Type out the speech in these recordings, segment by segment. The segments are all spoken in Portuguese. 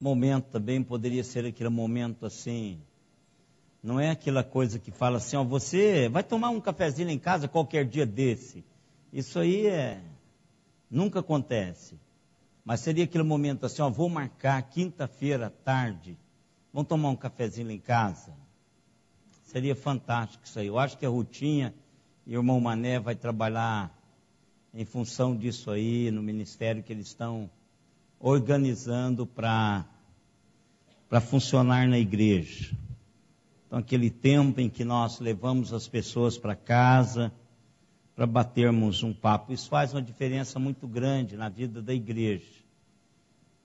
momento também poderia ser aquele momento assim, não é aquela coisa que fala assim, ó, você vai tomar um cafezinho em casa qualquer dia desse. Isso aí nunca acontece. Mas seria aquele momento assim, ó, vou marcar quinta-feira à tarde, vamos tomar um cafezinho em casa. Seria fantástico isso aí. Eu acho que a Rutinha e o irmão Mané vai trabalhar em função disso aí, no ministério que eles estão organizando para funcionar na igreja. Então, aquele tempo em que nós levamos as pessoas para casa, para batermos um papo, isso faz uma diferença muito grande na vida da igreja.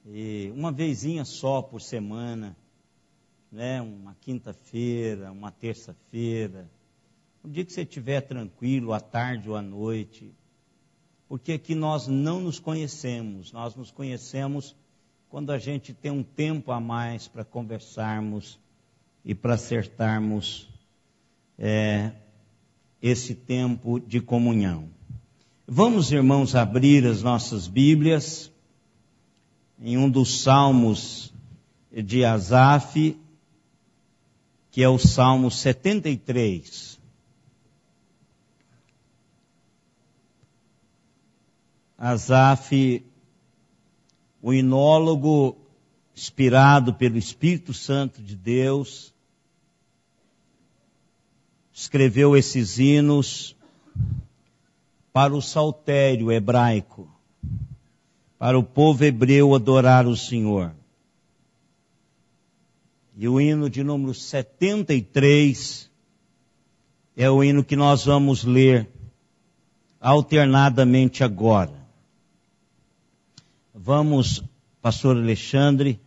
E uma vezinha só por semana, né, uma quinta-feira, uma terça-feira, um dia que você estiver tranquilo, à tarde ou à noite, porque aqui nós não nos conhecemos, nós nos conhecemos quando a gente tem um tempo a mais para conversarmos e para acertarmos esse tempo de comunhão. Vamos, irmãos, abrir as nossas Bíblias em um dos salmos de Asaf, que é o Salmo 73. Asaf, o hinólogo inspirado pelo Espírito Santo de Deus, escreveu esses hinos para o saltério hebraico, para o povo hebreu adorar o Senhor. E o hino de número 73 é o hino que nós vamos ler alternadamente agora. Vamos, pastor Alexandre,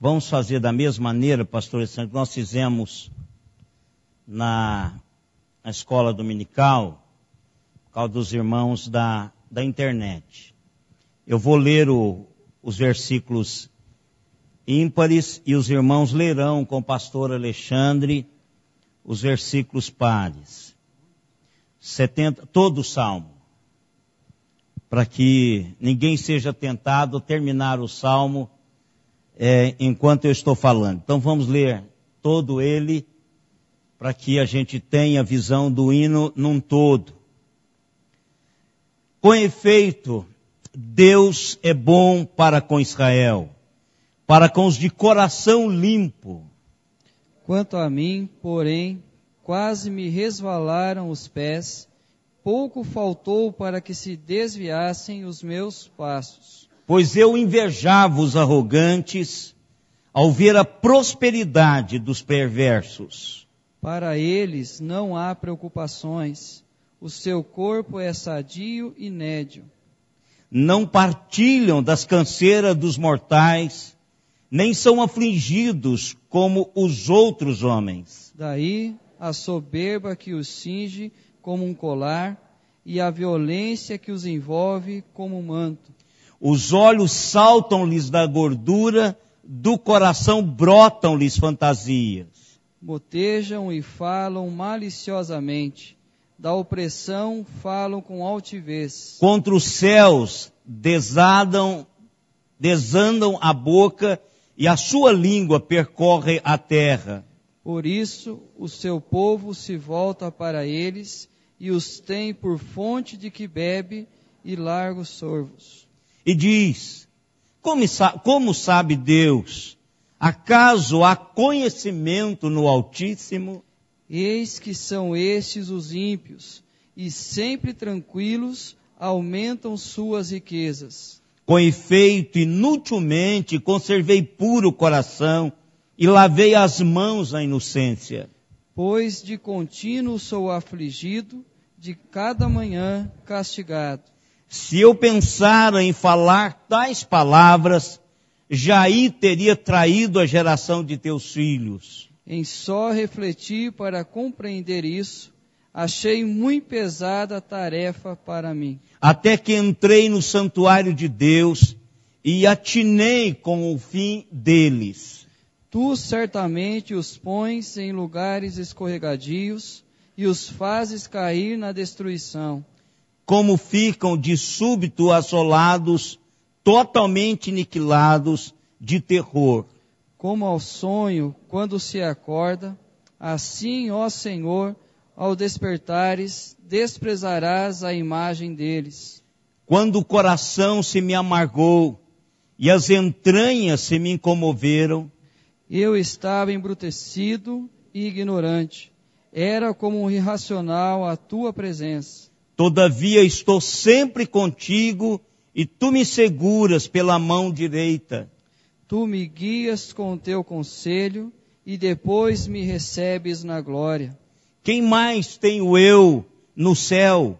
vamos fazer da mesma maneira, pastor Alexandre, que nós fizemos na escola dominical, por causa dos irmãos da internet. Eu vou ler os versículos ímpares e os irmãos lerão com o pastor Alexandre os versículos pares. 70, todo o salmo, para que ninguém seja tentado a terminar o salmo enquanto eu estou falando. Então vamos ler todo ele, para que a gente tenha a visão do hino num todo. Com efeito, Deus é bom para com Israel, para com os de coração limpo. Quanto a mim, porém, quase me resvalaram os pés, pouco faltou para que se desviassem os meus passos. Pois eu invejava os arrogantes ao ver a prosperidade dos perversos. Para eles não há preocupações, o seu corpo é sadio e nédio. Não partilham das canseiras dos mortais, nem são afligidos como os outros homens. Daí a soberba que os cinge como um colar e a violência que os envolve como um manto. Os olhos saltam-lhes da gordura, do coração brotam-lhes fantasias. Motejam e falam maliciosamente, da opressão falam com altivez. Contra os céus desandam a boca e a sua língua percorre a terra. Por isso o seu povo se volta para eles e os tem por fonte de que bebe e largos sorvos. E diz, como sabe Deus? Acaso há conhecimento no Altíssimo? Eis que são estes os ímpios, e sempre tranquilos aumentam suas riquezas. Com efeito, inutilmente conservei puro o coração e lavei as mãos à inocência. Pois de contínuo sou afligido, de cada manhã castigado. Se eu pensara em falar tais palavras, já aí teria traído a geração de teus filhos. Em só refletir para compreender isso, achei muito pesada a tarefa para mim. Até que entrei no santuário de Deus e atinei com o fim deles. Tu certamente os pões em lugares escorregadios e os fazes cair na destruição. Como ficam de súbito assolados, totalmente aniquilados, de terror. Como ao sonho, quando se acorda, assim, ó Senhor, ao despertares, desprezarás a imagem deles. Quando o coração se me amargou e as entranhas se me comoveram, eu estava embrutecido e ignorante. Era como um irracional à tua presença. Todavia estou sempre contigo e tu me seguras pela mão direita. Tu me guias com o teu conselho e depois me recebes na glória. Quem mais tenho eu no céu?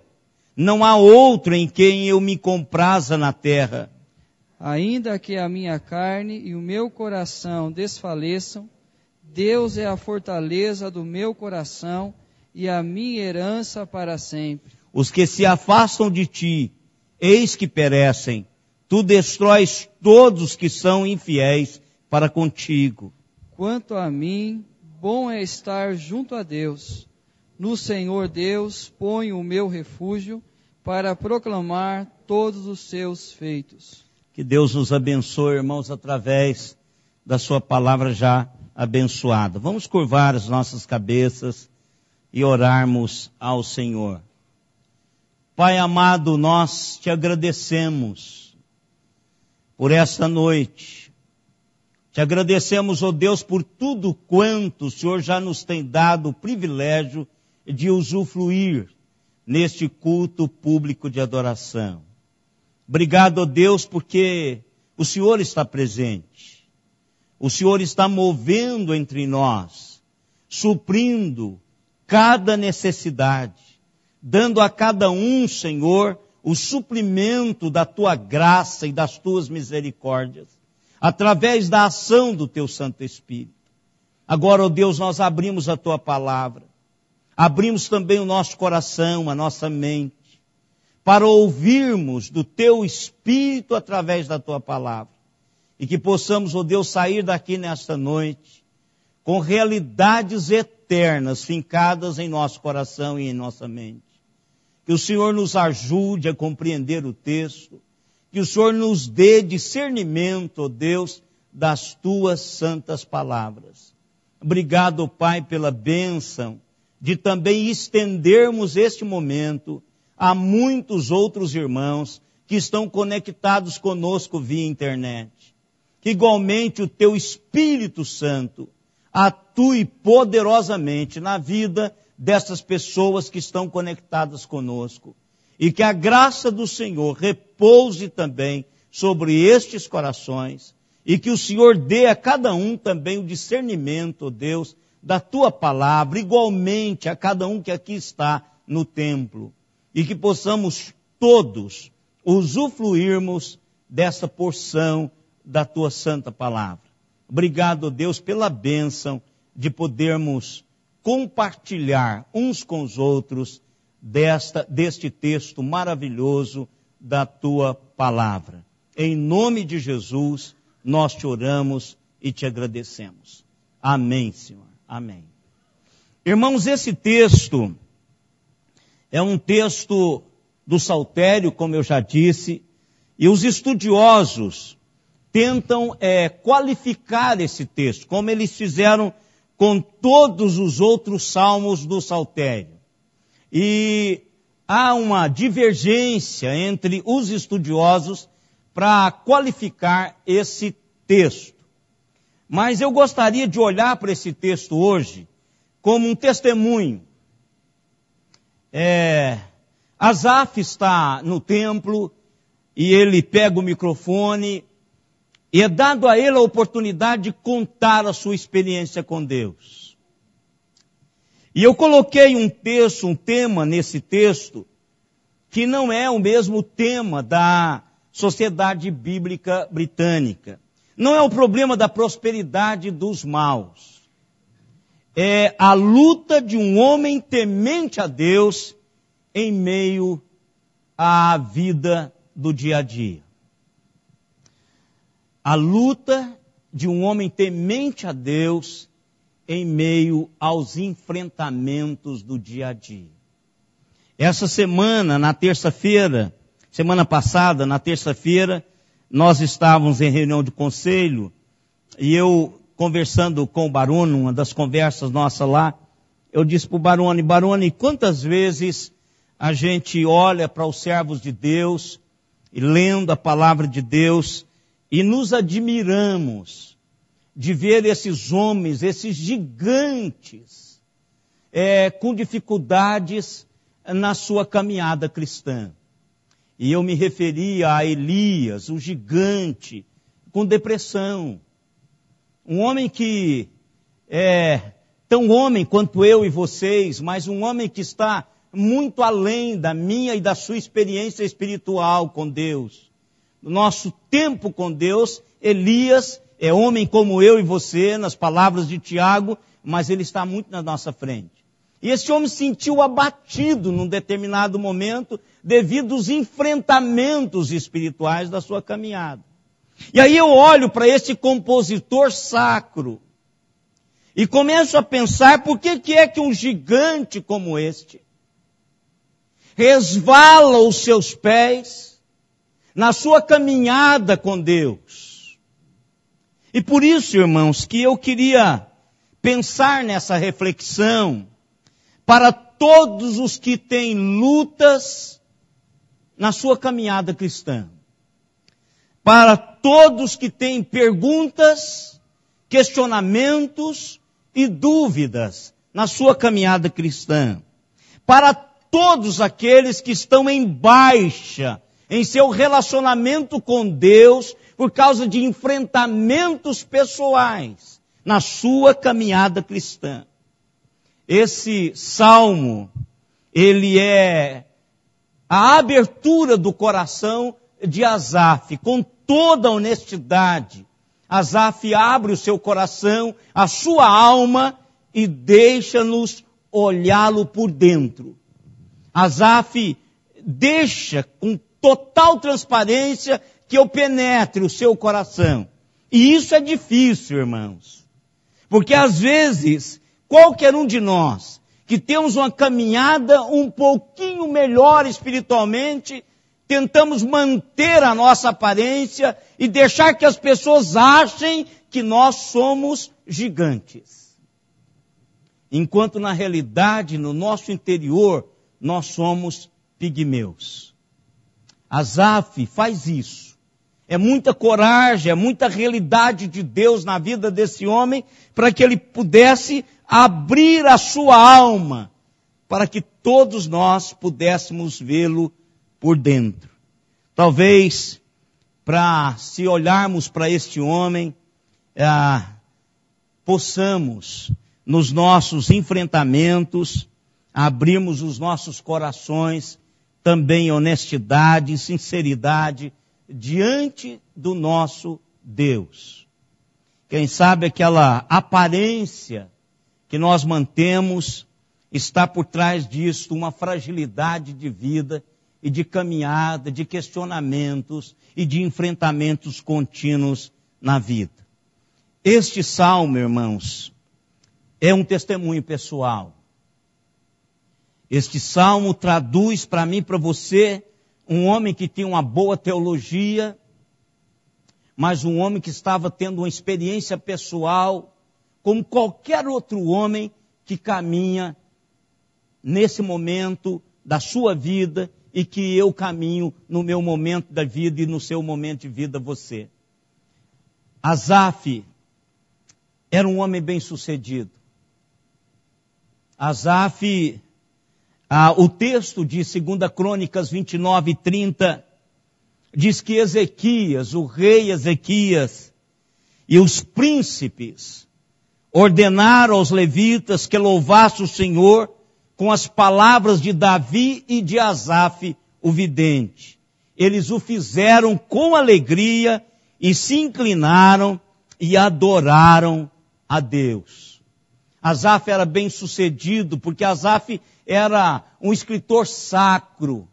Não há outro em quem eu me compraza na terra. Ainda que a minha carne e o meu coração desfaleçam, Deus é a fortaleza do meu coração e a minha herança para sempre. Os que se afastam de ti, eis que perecem. Tu destróis todos os que são infiéis para contigo. Quanto a mim, bom é estar junto a Deus. No Senhor Deus ponho o meu refúgio para proclamar todos os seus feitos. Que Deus nos abençoe, irmãos, através da sua palavra já abençoada. Vamos curvar as nossas cabeças e orarmos ao Senhor. Pai amado, nós te agradecemos por esta noite. Te agradecemos, ó Deus, por tudo quanto o Senhor já nos tem dado o privilégio de usufruir neste culto público de adoração. Obrigado, ó Deus, porque o Senhor está presente. O Senhor está movendo entre nós, suprindo cada necessidade, dando a cada um, Senhor, o suprimento da tua graça e das tuas misericórdias, através da ação do teu Santo Espírito. Agora, ó Deus, nós abrimos a tua palavra, abrimos também o nosso coração, a nossa mente, para ouvirmos do teu Espírito através da tua palavra. E que possamos, ó Deus, sair daqui nesta noite com realidades eternas fincadas em nosso coração e em nossa mente. Que o Senhor nos ajude a compreender o texto, que o Senhor nos dê discernimento, ó Deus, das tuas santas palavras. Obrigado, Pai, pela bênção de também estendermos este momento a muitos outros irmãos que estão conectados conosco via internet. Que igualmente o teu Espírito Santo atue poderosamente na vida dessas pessoas que estão conectadas conosco. E que a graça do Senhor repouse também sobre estes corações. E que o Senhor dê a cada um também o discernimento, ó Deus, da tua palavra, igualmente a cada um que aqui está no templo. E que possamos todos usufruirmos dessa porção da tua santa palavra. Obrigado, ó Deus, pela bênção de podermos compartilhar uns com os outros deste texto maravilhoso da tua palavra. Em nome de Jesus, nós te oramos e te agradecemos. Amém, Senhor. Amém. Irmãos, esse texto é um texto do Saltério, como eu já disse, e os estudiosos tentam qualificar esse texto, como eles fizeram com todos os outros salmos do Saltério. E há uma divergência entre os estudiosos para qualificar esse texto. Mas eu gostaria de olhar para esse texto hoje como um testemunho. Asaf está no templo e ele pega o microfone e é dado a ele a oportunidade de contar a sua experiência com Deus. E eu coloquei um tema nesse texto, que não é o mesmo tema da Sociedade Bíblica Britânica. Não é o problema da prosperidade dos maus. É a luta de um homem temente a Deus em meio à vida do dia a dia. A luta de um homem temente a Deus em meio aos enfrentamentos do dia a dia. Essa semana, semana passada, na terça-feira, nós estávamos em reunião de conselho, e eu, conversando com o Barone, uma das conversas nossas lá, eu disse para o Barone: Barone, quantas vezes a gente olha para os servos de Deus, e lendo a palavra de Deus, e nos admiramos de ver esses homens, esses gigantes, com dificuldades na sua caminhada cristã. E eu me referia a Elias, o gigante, com depressão. Um homem que é tão homem quanto eu e vocês, mas um homem que está muito além da minha e da sua experiência espiritual com Deus. No nosso tempo com Deus, Elias é homem como eu e você, nas palavras de Tiago, mas ele está muito na nossa frente. E esse homem se sentiu abatido num determinado momento devido aos enfrentamentos espirituais da sua caminhada. E aí eu olho para esse compositor sacro e começo a pensar por que é que um gigante como este resvala os seus pés na sua caminhada com Deus. E por isso, irmãos, que eu queria pensar nessa reflexão para todos os que têm lutas na sua caminhada cristã. Para todos que têm perguntas, questionamentos e dúvidas na sua caminhada cristã. Para todos aqueles que estão em baixa em seu relacionamento com Deus por causa de enfrentamentos pessoais na sua caminhada cristã. Esse salmo, ele é a abertura do coração de Asaf, com toda a honestidade. Asaf abre o seu coração, a sua alma e deixa-nos olhá-lo por dentro. Asaf deixa com total transparência que eu penetre o seu coração. E isso é difícil, irmãos. Porque às vezes, qualquer um de nós que temos uma caminhada um pouquinho melhor espiritualmente, tentamos manter a nossa aparência e deixar que as pessoas achem que nós somos gigantes. Enquanto na realidade, no nosso interior, nós somos pigmeus. Asaf faz isso. É muita coragem, é muita realidade de Deus na vida desse homem, para que ele pudesse abrir a sua alma, para que todos nós pudéssemos vê-lo por dentro. Talvez, se olharmos para este homem, possamos, nos nossos enfrentamentos, abrirmos os nossos corações, também em honestidade e sinceridade, diante do nosso Deus. Quem sabe aquela aparência que nós mantemos, está por trás disso uma fragilidade de vida e de caminhada, de questionamentos e de enfrentamentos contínuos na vida. Este salmo, irmãos, é um testemunho pessoal. Este salmo traduz para mim e para você um homem que tinha uma boa teologia, mas um homem que estava tendo uma experiência pessoal, como qualquer outro homem que caminha nesse momento da sua vida e que eu caminho no meu momento da vida e no seu momento de vida você. Asaf era um homem bem-sucedido. Asaf, o texto de 2 Crônicas 29 e 30 diz que Ezequias, o rei Ezequias e os príncipes ordenaram aos levitas que louvassem o Senhor com as palavras de Davi e de Asaf, o vidente. Eles o fizeram com alegria e se inclinaram e adoraram a Deus. Asaf era bem sucedido porque Asaf era um escritor sacro,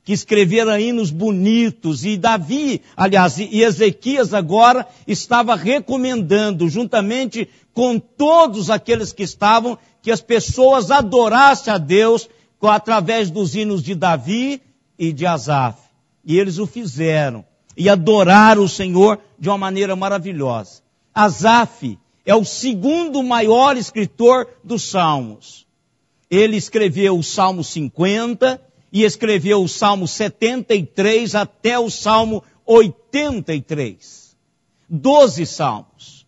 que escrevera hinos bonitos, e Davi, aliás, e Ezequias agora estava recomendando, juntamente com todos aqueles que estavam, que as pessoas adorassem a Deus através dos hinos de Davi e de Asaf. E eles o fizeram. e adorar o Senhor de uma maneira maravilhosa. Asaf é o segundo maior escritor dos Salmos. Ele escreveu o Salmo 50 e escreveu o Salmo 73 até o Salmo 83. 12 salmos.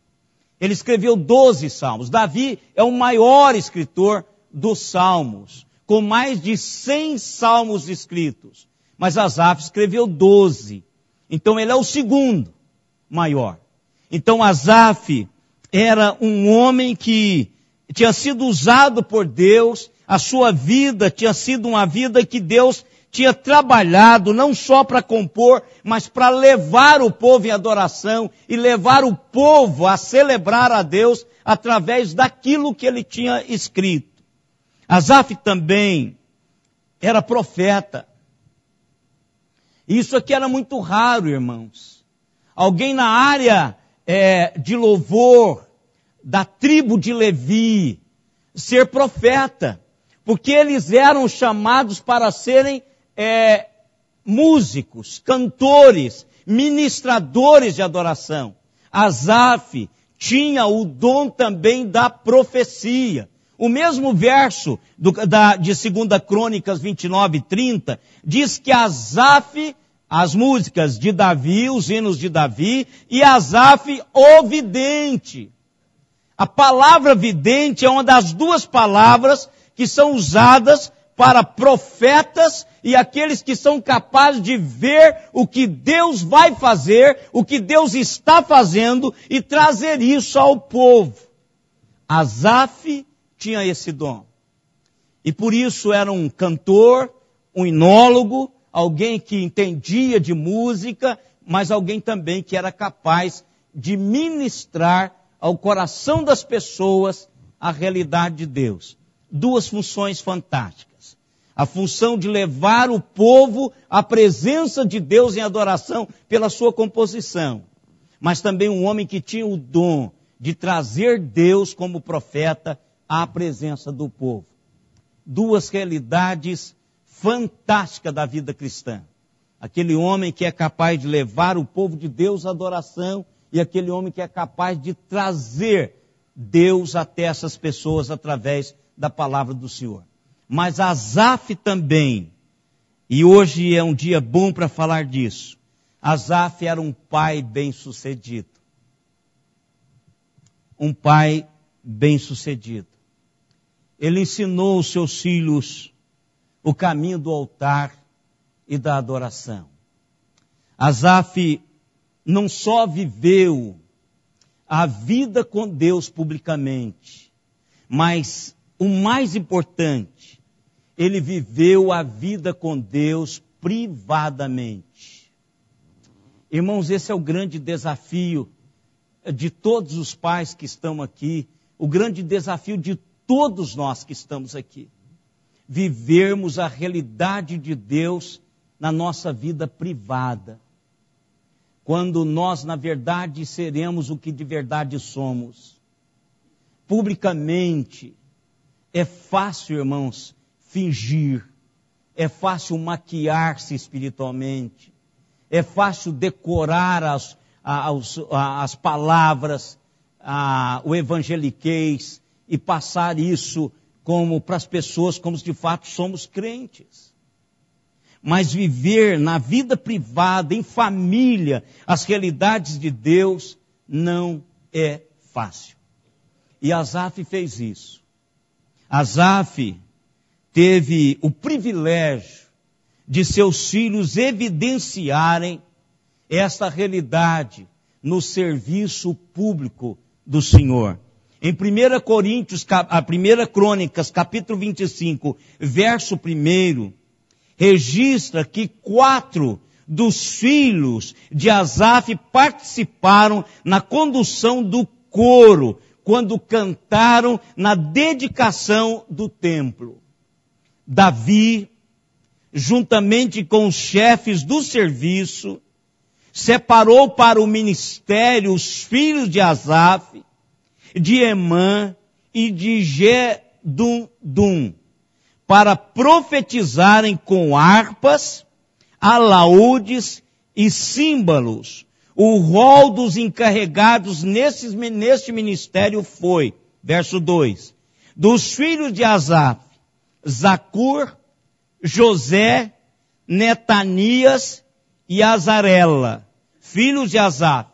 Ele escreveu 12 salmos. Davi é o maior escritor dos Salmos, com mais de 100 salmos escritos. Mas Asaf escreveu 12. Então ele é o segundo maior. Então Asaf era um homem que tinha sido usado por Deus, a sua vida tinha sido uma vida que Deus tinha trabalhado não só para compor, mas para levar o povo em adoração e levar o povo a celebrar a Deus através daquilo que ele tinha escrito. Asaf também era profeta. Isso aqui era muito raro, irmãos. Alguém na área de louvor da tribo de Levi ser profeta, porque eles eram chamados para serem músicos, cantores, ministradores de adoração. Asaf tinha o dom também da profecia. O mesmo verso de 2 Crônicas 29:30 diz que Asaf, as músicas de Davi, os hinos de Davi, e Asaf, o vidente. A palavra vidente é uma das duas palavras que são usadas para profetas e aqueles que são capazes de ver o que Deus vai fazer, o que Deus está fazendo e trazer isso ao povo. Asaf tinha esse dom. E por isso era um cantor, um enólogo, alguém que entendia de música, mas alguém também que era capaz de ministrar ao coração das pessoas a realidade de Deus. Duas funções fantásticas. A função de levar o povo à presença de Deus em adoração pela sua composição. Mas também um homem que tinha o dom de trazer Deus como profeta à presença do povo. Duas realidades fantásticas da vida cristã. Aquele homem que é capaz de levar o povo de Deus à adoração e aquele homem que é capaz de trazer Deus até essas pessoas através da palavra do Senhor. Mas Asaf também, e hoje é um dia bom para falar disso, Asaf era um pai bem-sucedido. Um pai bem-sucedido. Ele ensinou os seus filhos o caminho do altar e da adoração. Asaf não só viveu a vida com Deus publicamente, mas o mais importante, ele viveu a vida com Deus privadamente. Irmãos, esse é o grande desafio de todos os pais que estão aqui, o grande desafio de todos nós que estamos aqui. Vivermos a realidade de Deus na nossa vida privada. Quando nós, na verdade, seremos o que de verdade somos. Publicamente, é fácil, irmãos, fingir. É fácil maquiar-se espiritualmente. É fácil decorar as palavras, o evangeliquez, e passar isso como para as pessoas, como se de fato somos crentes. Mas viver na vida privada, em família, as realidades de Deus, não é fácil. E Asaf fez isso. Asaf teve o privilégio de seus filhos evidenciarem esta realidade no serviço público do Senhor. Em 1 Crônicas, capítulo 25, verso 1, registra que 4 dos filhos de Asaf participaram na condução do coro, quando cantaram na dedicação do templo. Davi, juntamente com os chefes do serviço, separou para o ministério os filhos de Asaf, de Emã e de Gedum, para profetizarem com harpas, alaúdes e símbolos, o rol dos encarregados neste ministério foi, verso 2, dos filhos de Asaf, Zacur, José, Netanias e Azarela, filhos de Asaf,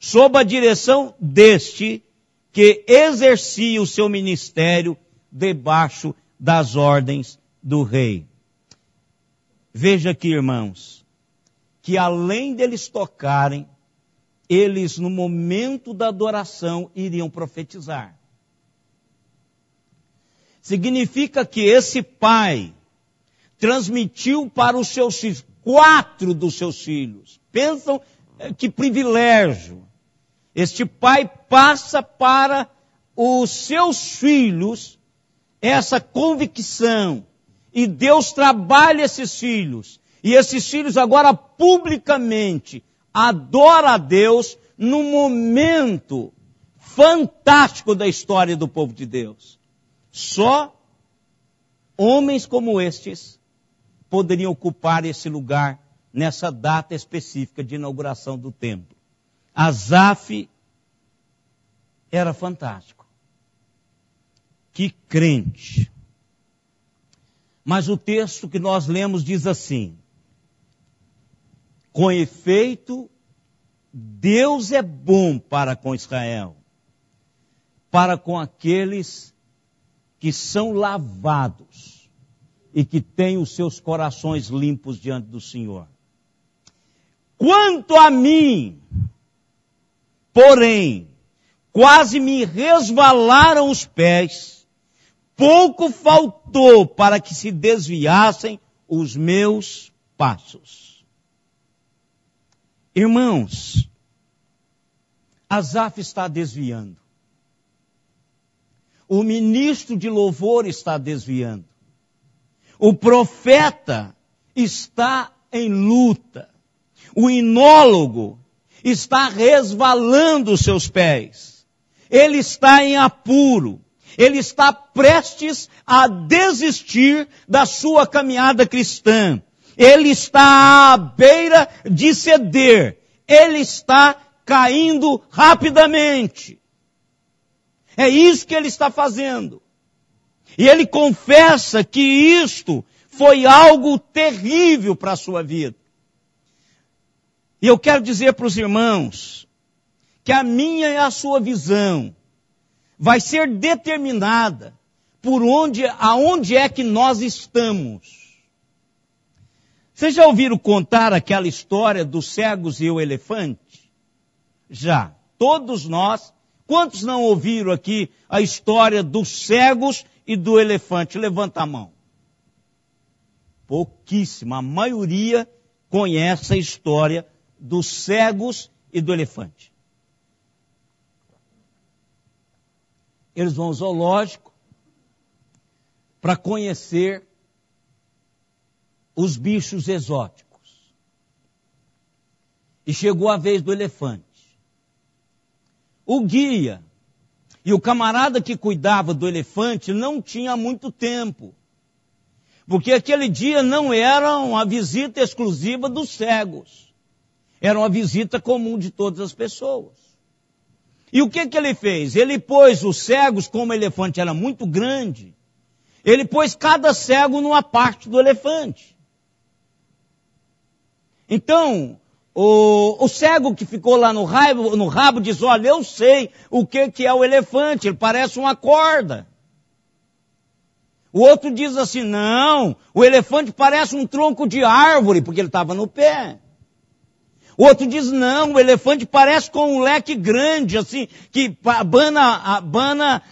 sob a direção deste que exercia o seu ministério debaixo das ordens do rei. Veja aqui, irmãos, que além deles tocarem, eles no momento da adoração iriam profetizar. Significa que esse pai transmitiu para os seus filhos, 4 dos seus filhos. Pensam que privilégio. Este pai passa para os seus filhos essa convicção. E Deus trabalha esses filhos. E esses filhos agora publicamente adoram a Deus num momento fantástico da história do povo de Deus. Só homens como estes poderiam ocupar esse lugar nessa data específica de inauguração do templo. Asaf era fantástico. Que crente. Mas o texto que nós lemos diz assim: com efeito, Deus é bom para com Israel, para com aqueles que são lavados e que têm os seus corações limpos diante do Senhor. Quanto a mim, porém, quase me resvalaram os pés, pouco faltou para que se desviassem os meus passos. Irmãos, Asaf está desviando. O ministro de louvor está desviando. O profeta está em luta. O inólogo está resvalando os seus pés. Ele está em apuro. Ele está prestes a desistir da sua caminhada cristã. Ele está à beira de ceder. Ele está caindo rapidamente. É isso que ele está fazendo. E ele confessa que isto foi algo terrível para a sua vida. E eu quero dizer para os irmãos que a minha e a sua visão vai ser determinada por aonde é que nós estamos. Vocês já ouviram contar aquela história dos cegos e o elefante? Já. Todos nós. Quantos não ouviram aqui a história dos cegos e do elefante? Levanta a mão. Pouquíssima. A maioria conhece a história dos cegos e do elefante. Eles vão ao zoológico para conhecer os bichos exóticos. E chegou a vez do elefante. O guia e o camarada que cuidava do elefante não tinha muito tempo. Porque aquele dia não era uma visita exclusiva dos cegos. Era uma visita comum de todas as pessoas. E o que ele fez? Ele pôs os cegos, como o elefante era muito grande, ele pôs cada cego numa parte do elefante. Então, o cego que ficou lá no rabo diz, olha, eu sei o que é o elefante, ele parece uma corda. O outro diz assim, não, o elefante parece um tronco de árvore, porque ele estava no pé. O outro diz, não, o elefante parece com um leque grande, assim, que abana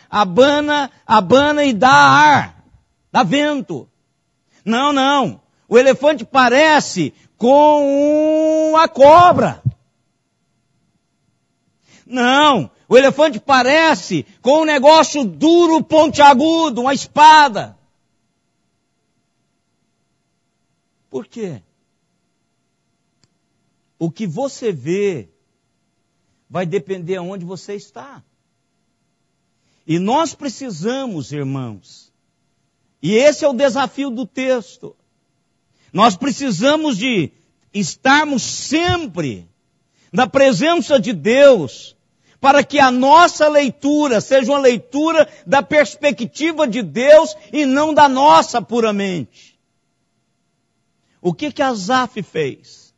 e dá ar, dá vento. Não, o elefante parece com uma cobra. Não, o elefante parece com um negócio duro, pontiagudo, uma espada. Por quê? O que você vê vai depender aonde você está. E nós precisamos, irmãos, e esse é o desafio do texto, nós precisamos de estarmos sempre na presença de Deus, para que a nossa leitura seja uma leitura da perspectiva de Deus e não da nossa puramente. O que Asaf fez?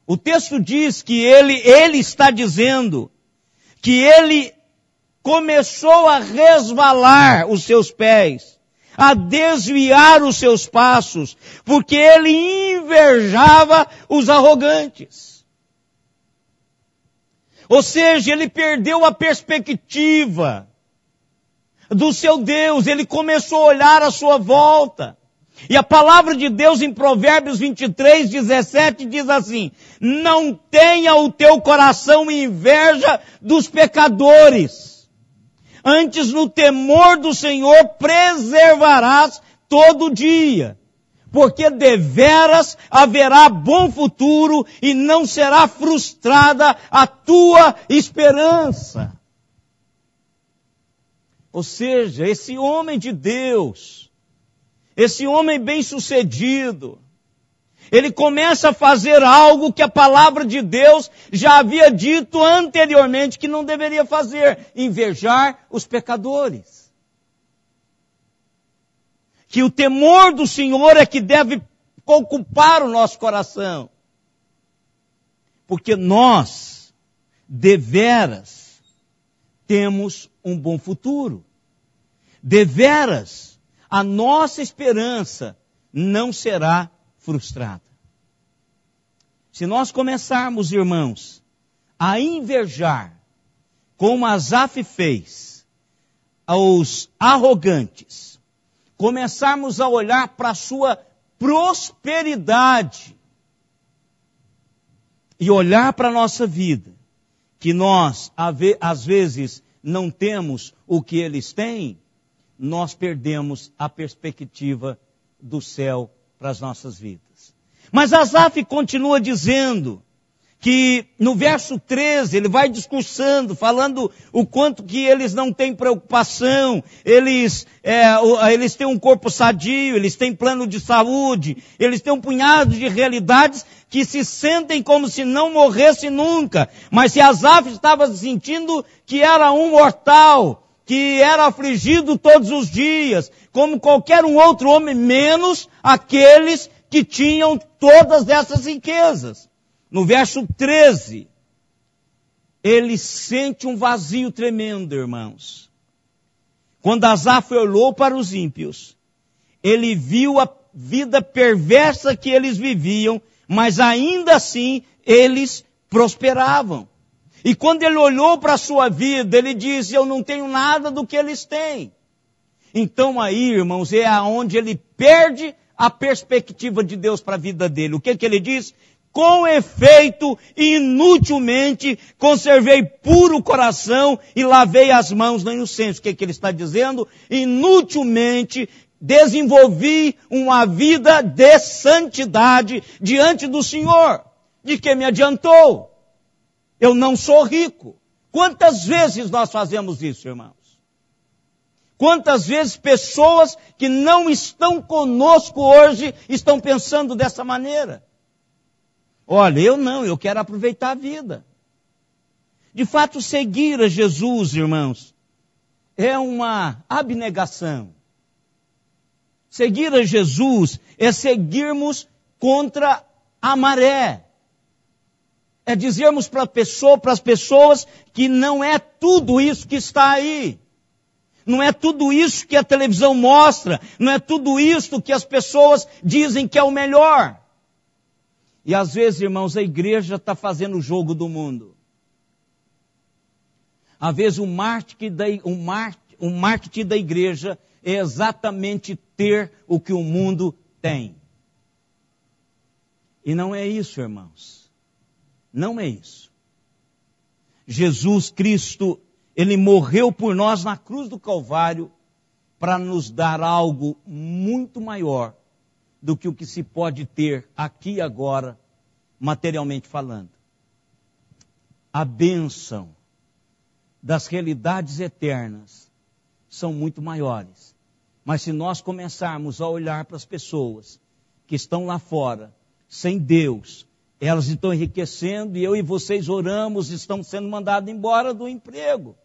O texto diz que ele está dizendo que ele começou a resvalar os seus pés, a desviar os seus passos, porque ele invejava os arrogantes. Ou seja, ele perdeu a perspectiva do seu Deus, ele começou a olhar à sua volta. E a palavra de Deus em Provérbios 23, 17 diz assim: não tenha o teu coração inveja dos pecadores, antes no temor do Senhor preservarás todo dia, porque deveras haverá bom futuro e não será frustrada a tua esperança. Ou seja, esse homem de Deus, esse homem bem-sucedido, ele começa a fazer algo que a palavra de Deus já havia dito anteriormente que não deveria fazer: invejar os pecadores. Que o temor do Senhor é que deve ocupar o nosso coração. Porque nós, deveras, temos um bom futuro. Deveras, a nossa esperança não será frustrada. Se nós começarmos, irmãos, a invejar, como Asaf fez, aos arrogantes, começarmos a olhar para a sua prosperidade e olhar para a nossa vida, que nós, às vezes, não temos o que eles têm, nós perdemos a perspectiva do céu para as nossas vidas. Mas Asaf continua dizendo que no verso 13, ele vai discursando, falando o quanto que eles não têm preocupação, eles têm um corpo sadio, eles têm plano de saúde, eles têm um punhado de realidades que se sentem como se não morressem nunca. Mas se Asaf estava sentindo que era um mortal, que era afligido todos os dias, como qualquer um outro homem, menos aqueles que tinham todas essas riquezas. No verso 13, ele sente um vazio tremendo, irmãos. Quando Asaf olhou para os ímpios, ele viu a vida perversa que eles viviam, mas ainda assim eles prosperavam. E quando ele olhou para a sua vida, ele disse: eu não tenho nada do que eles têm. Então aí, irmãos, é aonde ele perde a perspectiva de Deus para a vida dele. O que ele diz? Com efeito, inutilmente, conservei puro o coração e lavei as mãos na inocência. O que ele está dizendo? Inutilmente desenvolvi uma vida de santidade diante do Senhor. De que me adiantou? Eu não sou rico. Quantas vezes nós fazemos isso, irmãos? Quantas vezes pessoas que não estão conosco hoje estão pensando dessa maneira? Olha, eu quero aproveitar a vida. De fato, seguir a Jesus, irmãos, é uma abnegação. Seguir a Jesus é seguirmos contra a maré. É dizermos para as pessoas que não é tudo isso que está aí. Não é tudo isso que a televisão mostra. Não é tudo isso que as pessoas dizem que é o melhor. E às vezes, irmãos, a igreja está fazendo o jogo do mundo. Às vezes o marketing da igreja é exatamente ter o que o mundo tem. E não é isso, irmãos. Não é isso. Jesus Cristo, Ele morreu por nós na cruz do Calvário para nos dar algo muito maior do que o que se pode ter aqui e agora, materialmente falando. A bênção das realidades eternas são muito maiores. Mas se nós começarmos a olhar para as pessoas que estão lá fora, sem Deus, elas estão enriquecendo e eu e vocês oramos, estão sendo mandados embora do emprego.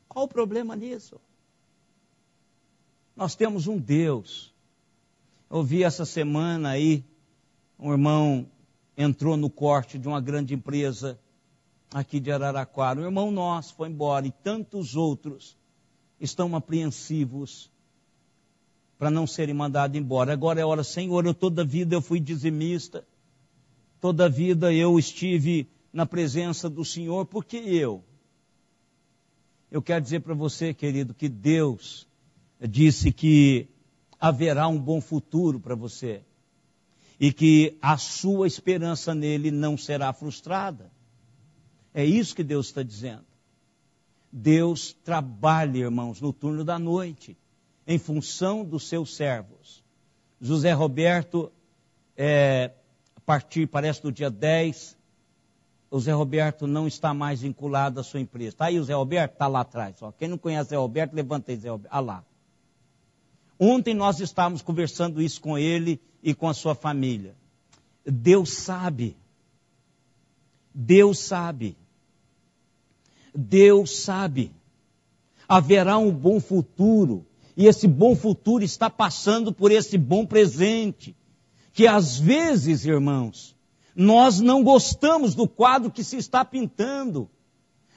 Qual o problema nisso? Nós temos um Deus. Eu vi essa semana aí, um irmão entrou no corte de uma grande empresa aqui de Araraquara. Um irmão nosso foi embora e tantos outros estão apreensivos para não serem mandados embora. Agora é hora, Senhor, toda a vida eu fui dizimista, toda a vida eu estive na presença do Senhor, por que eu? Eu quero dizer para você, querido, que Deus disse que haverá um bom futuro para você e que a sua esperança nele não será frustrada. É isso que Deus está dizendo. Deus trabalha, irmãos, no turno da noite, em função dos seus servos. José Roberto, a partir, parece, do dia 10, o Zé Roberto não está mais vinculado à sua empresa. Está aí o Zé Roberto? Está lá atrás. Ó. Quem não conhece o Zé Roberto, levanta aí, Zé Roberto. Ah lá. Ontem nós estávamos conversando isso com ele e com a sua família. Deus sabe. Deus sabe. Deus sabe. Haverá um bom futuro. E esse bom futuro está passando por esse bom presente. Que às vezes, irmãos, nós não gostamos do quadro que se está pintando.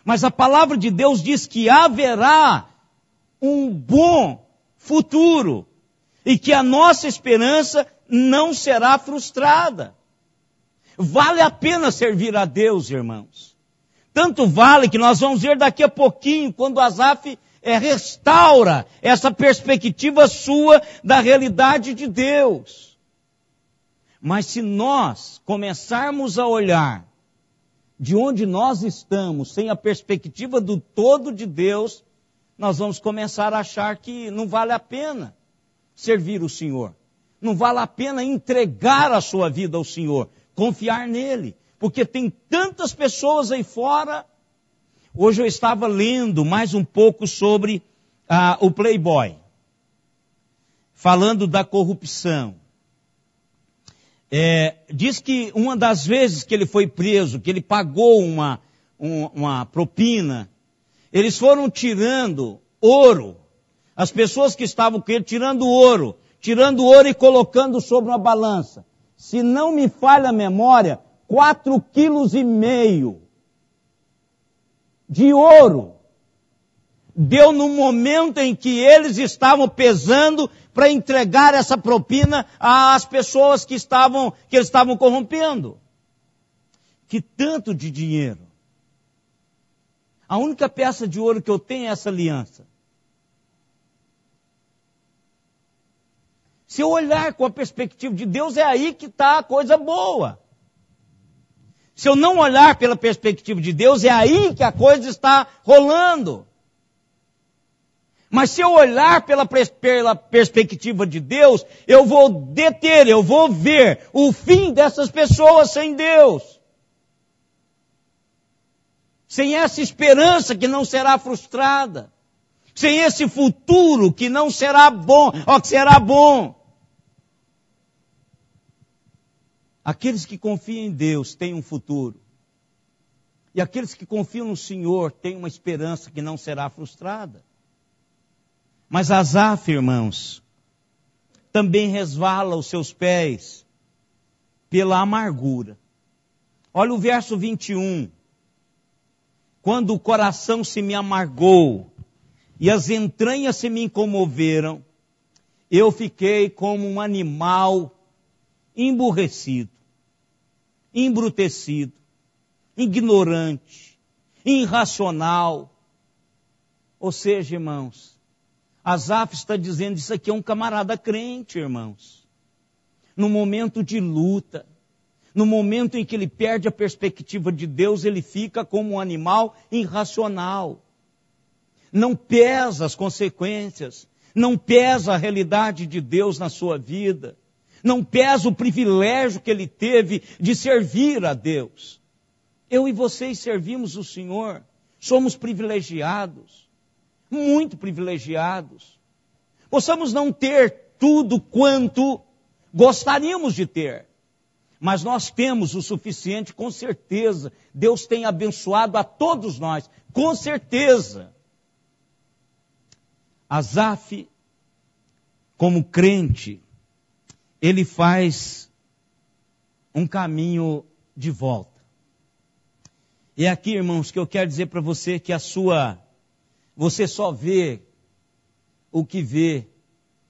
Mas a palavra de Deus diz que haverá um bom futuro. E que a nossa esperança não será frustrada. Vale a pena servir a Deus, irmãos. Tanto vale que nós vamos ver daqui a pouquinho, quando Asaf restaura essa perspectiva sua da realidade de Deus. Mas se nós começarmos a olhar de onde nós estamos, sem a perspectiva do todo de Deus, nós vamos começar a achar que não vale a pena servir o Senhor. Não vale a pena entregar a sua vida ao Senhor, confiar nele. Porque tem tantas pessoas aí fora. Hoje eu estava lendo mais um pouco sobre o Playboy, falando da corrupção. Diz que uma das vezes que ele foi preso, que ele pagou uma propina, eles foram tirando ouro. As pessoas que estavam com ele tirando ouro e colocando sobre uma balança. Se não me falha a memória, 4,5 quilos de ouro. Deu no momento em que eles estavam pesando para entregar essa propina às pessoas que eles estavam corrompendo. Que tanto de dinheiro. A única peça de ouro que eu tenho é essa aliança. Se eu olhar com a perspectiva de Deus, é aí que está a coisa boa. Se eu não olhar pela perspectiva de Deus, é aí que a coisa está rolando. Mas se eu olhar pela perspectiva de Deus, eu vou ver o fim dessas pessoas sem Deus. Sem essa esperança que não será frustrada. Sem esse futuro que não será bom, ou que será bom. Aqueles que confiam em Deus têm um futuro. E aqueles que confiam no Senhor têm uma esperança que não será frustrada. Mas Asaf, irmãos, também resvala os seus pés pela amargura. Olha o verso 21. Quando o coração se me amargou e as entranhas se me comoveram, eu fiquei como um animal emburrecido, embrutecido, ignorante, irracional. Ou seja, irmãos, Asaf está dizendo, isso aqui é um camarada crente, irmãos. No momento de luta, no momento em que ele perde a perspectiva de Deus, ele fica como um animal irracional. Não pesa as consequências, não pesa a realidade de Deus na sua vida. Não pesa o privilégio que ele teve de servir a Deus. Eu e vocês servimos o Senhor. Somos privilegiados. Muito privilegiados. Possamos não ter tudo quanto gostaríamos de ter. Mas nós temos o suficiente, com certeza. Deus tem abençoado a todos nós, com certeza. Asaf, como crente, ele faz um caminho de volta. E é aqui, irmãos, que eu quero dizer para você que você só vê o que vê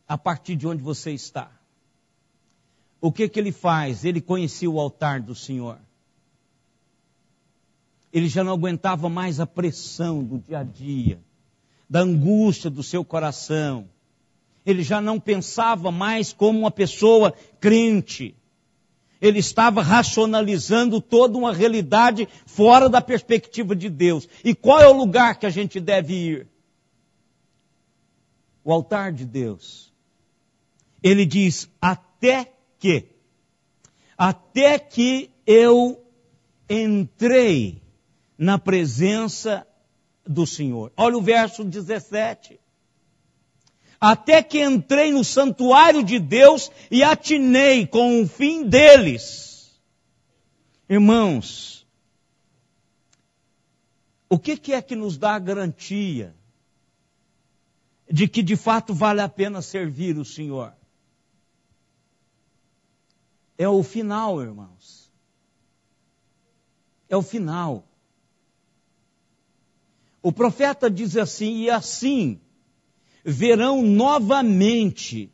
a partir de onde você está. O que ele faz? Ele conhecia o altar do Senhor. Ele já não aguentava mais a pressão do dia a dia, da angústia do seu coração. Ele já não pensava mais como uma pessoa crente. Ele estava racionalizando toda uma realidade fora da perspectiva de Deus. E qual é o lugar que a gente deve ir? O altar de Deus. Ele diz, até que eu entrei na presença do Senhor. Olha o verso 17. Até que entrei no santuário de Deus e atinei com o fim deles. Irmãos, o que é que nos dá a garantia de que de fato vale a pena servir o Senhor? É o final, irmãos. É o final. O profeta diz assim, e assim verão novamente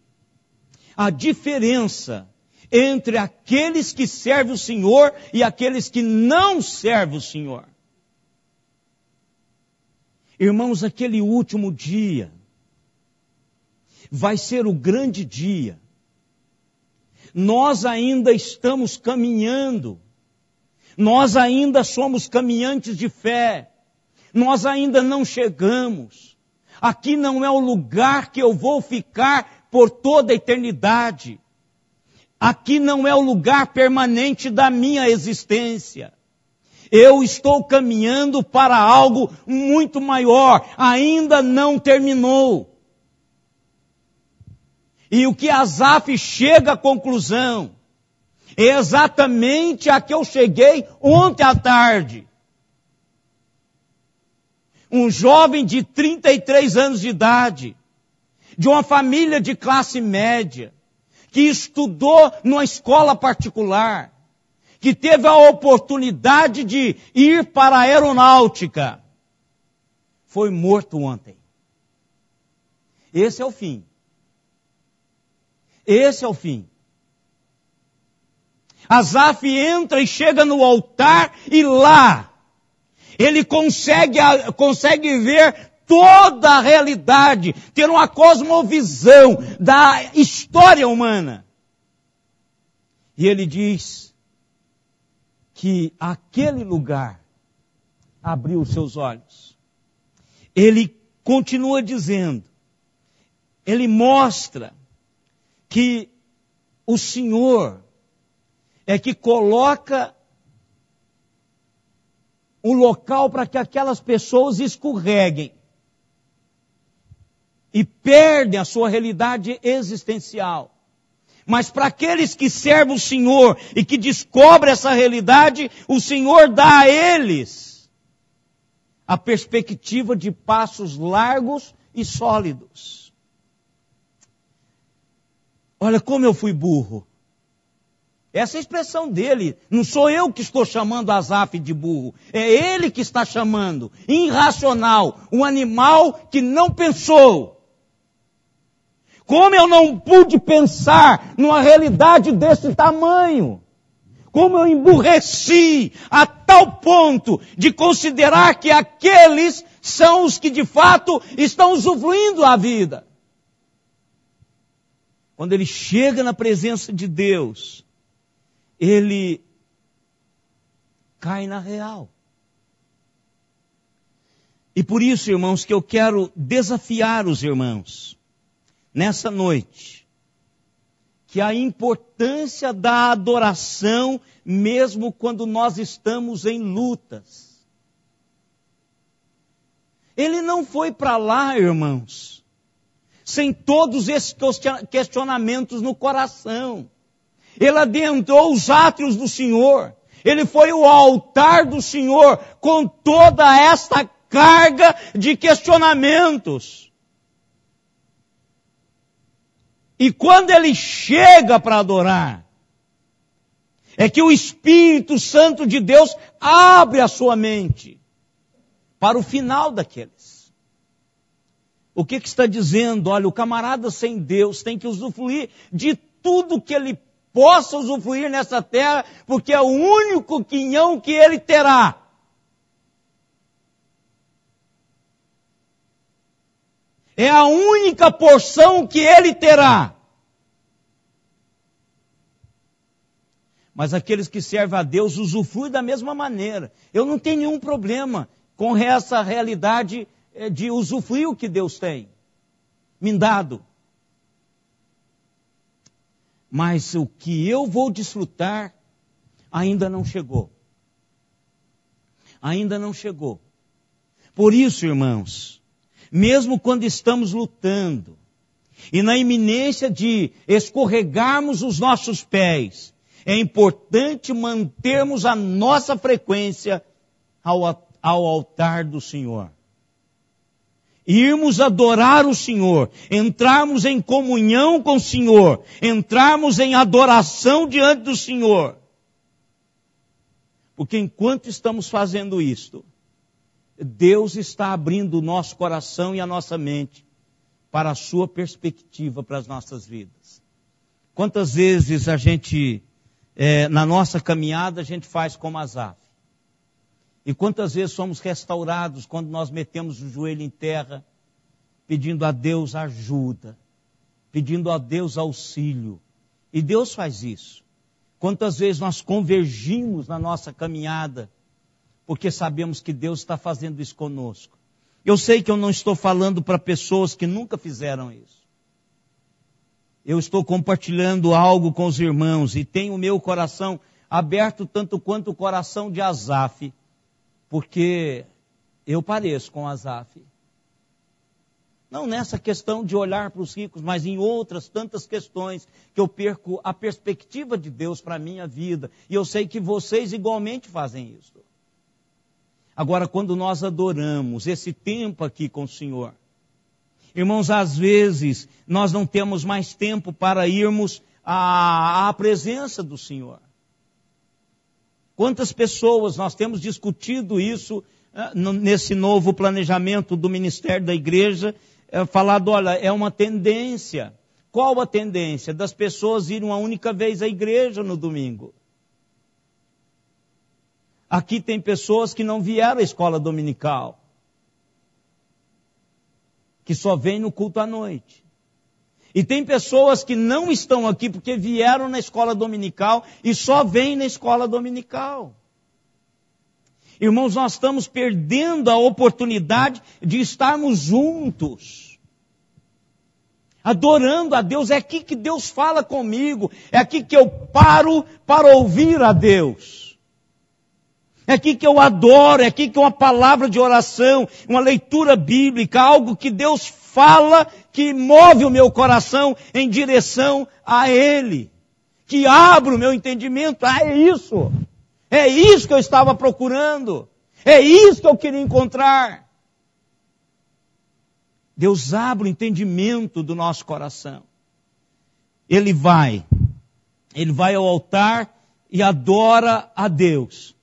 a diferença entre aqueles que servem o Senhor e aqueles que não servem o Senhor. Irmãos, aquele último dia vai ser o grande dia. Nós ainda estamos caminhando. Nós ainda somos caminhantes de fé. Nós ainda não chegamos. Aqui não é o lugar que eu vou ficar por toda a eternidade. Aqui não é o lugar permanente da minha existência. Eu estou caminhando para algo muito maior. Ainda não terminou. E o que Asaf chega à conclusão é exatamente a que eu cheguei ontem à tarde. Um jovem de 33 anos de idade, de uma família de classe média, que estudou numa escola particular, que teve a oportunidade de ir para a aeronáutica, foi morto ontem. Esse é o fim. Esse é o fim. Asaf entra e chega no altar e lá ele consegue ver toda a realidade, ter uma cosmovisão da história humana. E ele diz que aquele lugar abriu os seus olhos. Ele continua dizendo, ele mostra que o Senhor é que coloca um local para que aquelas pessoas escorreguem e perdem a sua realidade existencial. Mas para aqueles que servem o Senhor e que descobrem essa realidade, o Senhor dá a eles a perspectiva de passos largos e sólidos. Olha como eu fui burro. Essa é a expressão dele. Não sou eu que estou chamando Asaf de burro. É ele que está chamando. Irracional. Um animal que não pensou. Como eu não pude pensar numa realidade desse tamanho? Como eu emburreci a tal ponto de considerar que aqueles são os que de fato estão usufruindo a vida? Quando ele chega na presença de Deus, ele cai na real. E por isso, irmãos, que eu quero desafiar os irmãos, nessa noite, que a importância da adoração, mesmo quando nós estamos em lutas. Ele não foi para lá, irmãos, sem todos esses questionamentos no coração. Ele adentrou os átrios do Senhor. Ele foi ao altar do Senhor com toda esta carga de questionamentos. E quando ele chega para adorar, é que o Espírito Santo de Deus abre a sua mente para o final daqueles. O que está dizendo? Olha, o camarada sem Deus tem que usufruir de tudo que ele possa usufruir nessa terra, porque é o único quinhão que ele terá. É a única porção que ele terá. Mas aqueles que servem a Deus usufruem da mesma maneira. Eu não tenho nenhum problema com essa realidade de usufruir o que Deus tem me dado. Mas o que eu vou desfrutar ainda não chegou. Ainda não chegou. Por isso, irmãos, mesmo quando estamos lutando e na iminência de escorregarmos os nossos pés, é importante mantermos a nossa frequência ao altar do Senhor. Irmos adorar o Senhor, entrarmos em comunhão com o Senhor, entrarmos em adoração diante do Senhor. Porque enquanto estamos fazendo isto, Deus está abrindo o nosso coração e a nossa mente para a sua perspectiva para as nossas vidas. Quantas vezes a gente, na nossa caminhada, a gente faz como Asaf. E quantas vezes somos restaurados quando nós metemos o joelho em terra, pedindo a Deus ajuda, pedindo a Deus auxílio. E Deus faz isso. Quantas vezes nós convergimos na nossa caminhada, porque sabemos que Deus está fazendo isso conosco. Eu sei que eu não estou falando para pessoas que nunca fizeram isso. Eu estou compartilhando algo com os irmãos e tenho o meu coração aberto tanto quanto o coração de Asaf, porque eu pareço com Asaf. Não nessa questão de olhar para os ricos, mas em outras tantas questões que eu perco a perspectiva de Deus para a minha vida. E eu sei que vocês igualmente fazem isso. Agora, quando nós adoramos esse tempo aqui com o Senhor, irmãos, às vezes nós não temos mais tempo para irmos à presença do Senhor. Quantas pessoas, nós temos discutido isso nesse novo planejamento do ministério da igreja, falado, olha, é uma tendência. Qual a tendência? Das pessoas irem uma única vez à igreja no domingo. Aqui tem pessoas que não vieram à escola dominical, que só vêm no culto à noite. E tem pessoas que não estão aqui porque vieram na escola dominical e só vêm na escola dominical. Irmãos, nós estamos perdendo a oportunidade de estarmos juntos, adorando a Deus. É aqui que Deus fala comigo, é aqui que eu paro para ouvir a Deus. É aqui que eu adoro, é aqui que uma palavra de oração, uma leitura bíblica, algo que Deus fala, que move o meu coração em direção a Ele, que abre o meu entendimento. É isso que eu estava procurando, é isso que eu queria encontrar. Deus abre o entendimento do nosso coração. Ele vai ao altar e adora a Deus.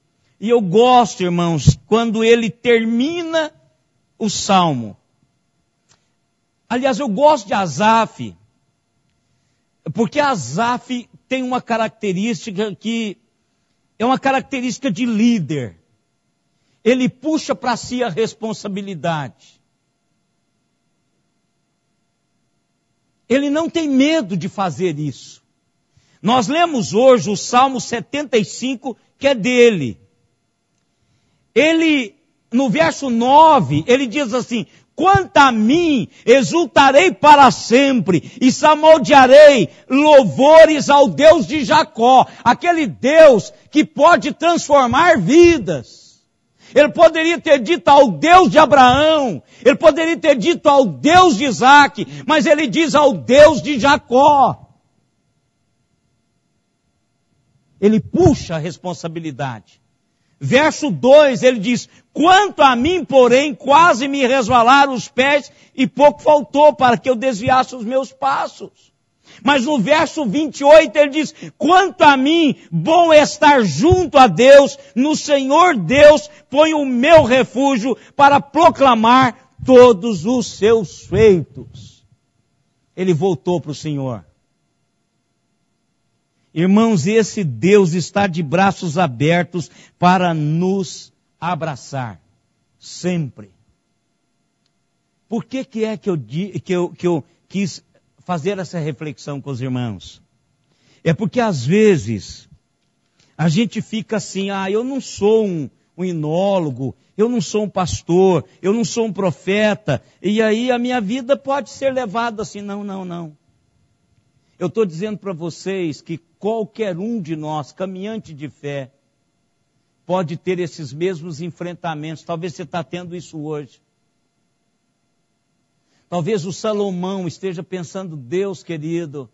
E eu gosto, irmãos, quando ele termina o salmo. Aliás, eu gosto de Asaf, porque Asaf tem uma característica que é uma característica de líder. Ele puxa para si a responsabilidade. Ele não tem medo de fazer isso. Nós lemos hoje o Salmo 75, que é dele. Ele, no verso 9, ele diz assim: quanto a mim, exultarei para sempre e salmodiarei louvores ao Deus de Jacó, aquele Deus que pode transformar vidas. Ele poderia ter dito ao Deus de Abraão, ele poderia ter dito ao Deus de Isaac, mas ele diz ao Deus de Jacó. Ele puxa a responsabilidade. Verso 2, ele diz, quanto a mim, porém, quase me resvalaram os pés e pouco faltou para que eu desviasse os meus passos. Mas no verso 28 ele diz, quanto a mim, bom é estar junto a Deus, no Senhor Deus, ponho o meu refúgio para proclamar todos os seus feitos. Ele voltou para o Senhor. Irmãos, esse Deus está de braços abertos para nos abraçar, sempre. Por que é que eu quis fazer essa reflexão com os irmãos? É porque às vezes a gente fica assim, eu não sou um enólogo, eu não sou um pastor, eu não sou um profeta, e aí a minha vida pode ser levada assim, não. Eu estou dizendo para vocês que qualquer um de nós, caminhante de fé, pode ter esses mesmos enfrentamentos. Talvez você está tendo isso hoje. Talvez o Salomão esteja pensando, Deus querido,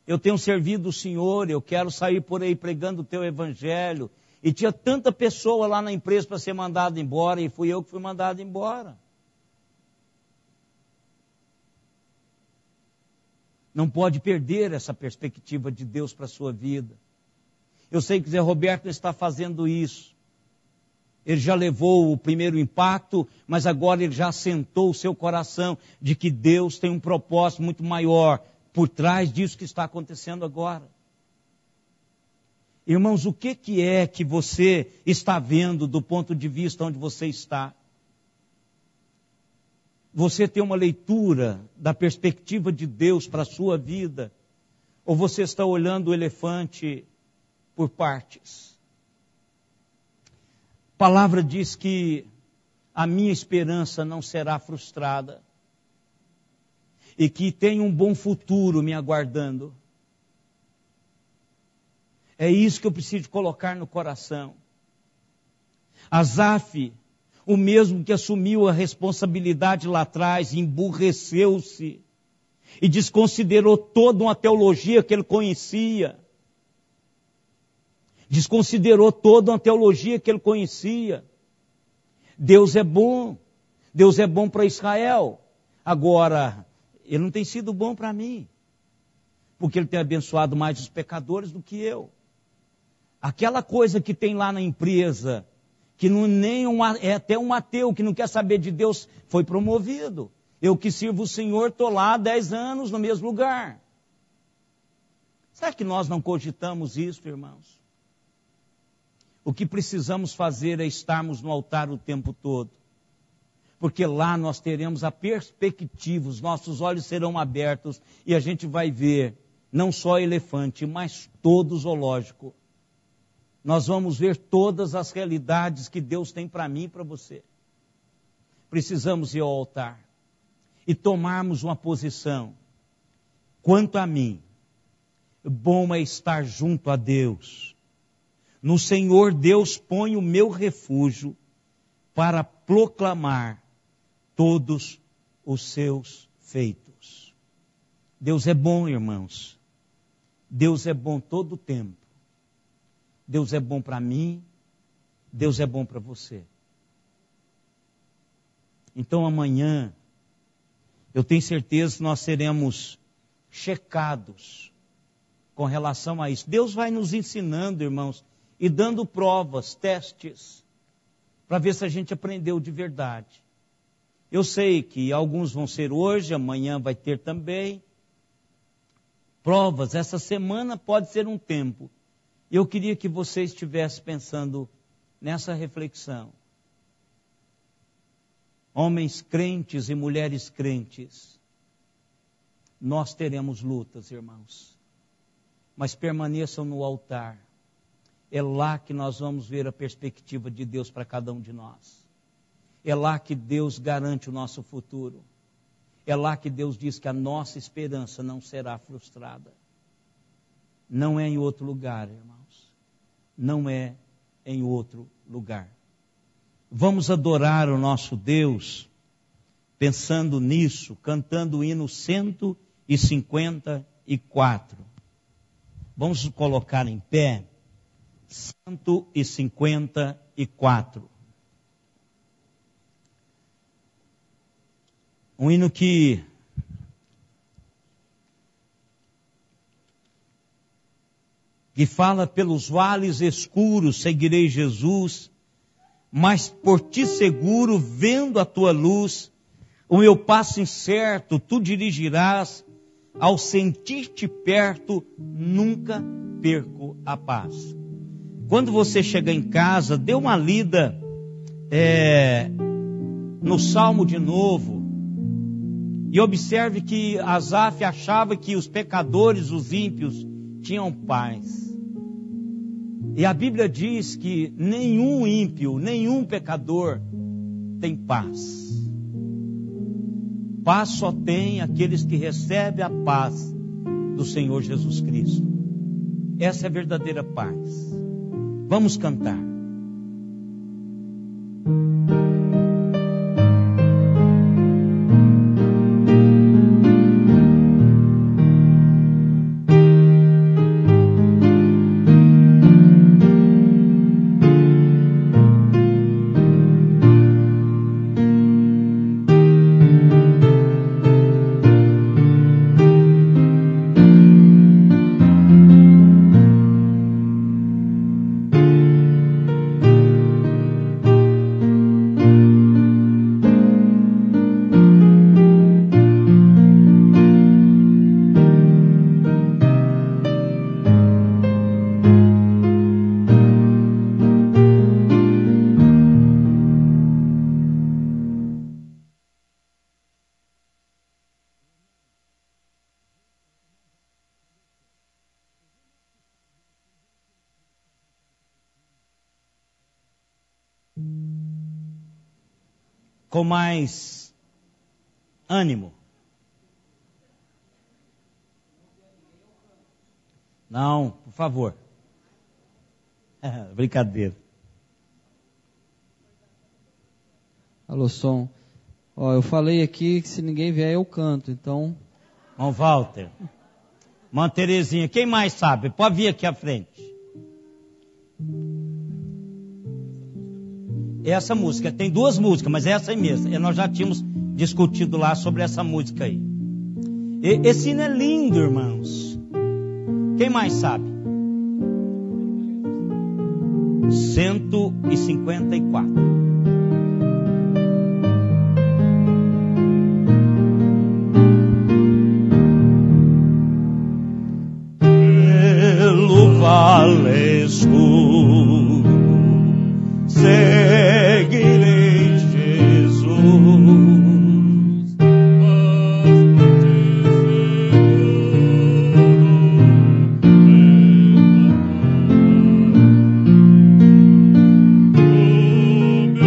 eu tenho servido o Senhor, eu quero sair por aí pregando o teu evangelho. E tinha tanta pessoa lá na empresa para ser mandada embora, e fui eu que fui mandado embora. Não pode perder essa perspectiva de Deus para a sua vida. Eu sei que Zé Roberto está fazendo isso. Ele já levou o primeiro impacto, mas agora ele já assentou o seu coração de que Deus tem um propósito muito maior por trás disso que está acontecendo agora. Irmãos, o que é que você está vendo do ponto de vista onde você está? Você tem uma leitura da perspectiva de Deus para a sua vida? Ou você está olhando o elefante por partes? A palavra diz que a minha esperança não será frustrada. E que tem um bom futuro me aguardando. É isso que eu preciso colocar no coração. Asaf, o mesmo que assumiu a responsabilidade lá atrás, emburreceu-se e desconsiderou toda uma teologia que ele conhecia. Desconsiderou toda uma teologia que ele conhecia. Deus é bom para Israel. Agora, ele não tem sido bom para mim, porque ele tem abençoado mais os pecadores do que eu. Aquela coisa que tem lá na empresa, que não é até um ateu que não quer saber de Deus, foi promovido. Eu que sirvo o Senhor, estou lá há 10 anos no mesmo lugar. Será que nós não cogitamos isso, irmãos? O que precisamos fazer é estarmos no altar o tempo todo. Porque lá nós teremos a perspectiva, os nossos olhos serão abertos e a gente vai ver não só elefante, mas todo o zoológico. Nós vamos ver todas as realidades que Deus tem para mim e para você. Precisamos ir ao altar e tomarmos uma posição. Quanto a mim, bom é estar junto a Deus. No Senhor Deus ponho o meu refúgio para proclamar todos os seus feitos. Deus é bom, irmãos. Deus é bom todo o tempo. Deus é bom para mim, Deus é bom para você. Então amanhã, eu tenho certeza que nós seremos checados com relação a isso. Deus vai nos ensinando, irmãos, e dando provas, testes, para ver se a gente aprendeu de verdade. Eu sei que alguns vão ser hoje, amanhã vai ter também. Provas, essa semana pode ser um tempo. Eu queria que você estivesse pensando nessa reflexão. Homens crentes e mulheres crentes, nós teremos lutas, irmãos. Mas permaneçam no altar. É lá que nós vamos ver a perspectiva de Deus para cada um de nós. É lá que Deus garante o nosso futuro. É lá que Deus diz que a nossa esperança não será frustrada. Não é em outro lugar, irmãos. Não é em outro lugar. Vamos adorar o nosso Deus, pensando nisso, cantando o hino 154. Vamos nos colocar em pé. 154. Um hino que fala: pelos vales escuros seguirei Jesus, mas por ti seguro, vendo a tua luz, o meu passo incerto tu dirigirás, ao sentir-te perto, nunca perco a paz. Quando você chegar em casa, dê uma lida no Salmo de novo, e observe que Asaf achava que os pecadores, os ímpios, tinham paz. E a Bíblia diz que nenhum ímpio, nenhum pecador tem paz. Paz só tem aqueles que recebem a paz do Senhor Jesus Cristo. Essa é a verdadeira paz. Vamos cantar. Com mais ânimo. Não, por favor. Brincadeira. Alô, som. Ó, eu falei aqui que se ninguém vier eu canto, então... Irmão Walter. Irmã Terezinha, quem mais sabe? Pode vir aqui à frente. Essa música, tem duas músicas, mas é essa aí mesmo. E nós já tínhamos discutido lá sobre essa música aí. Esse hino é lindo, irmãos. Quem mais sabe? 154. Pelo vale escuro seguirei Jesus, mas por ti seguro,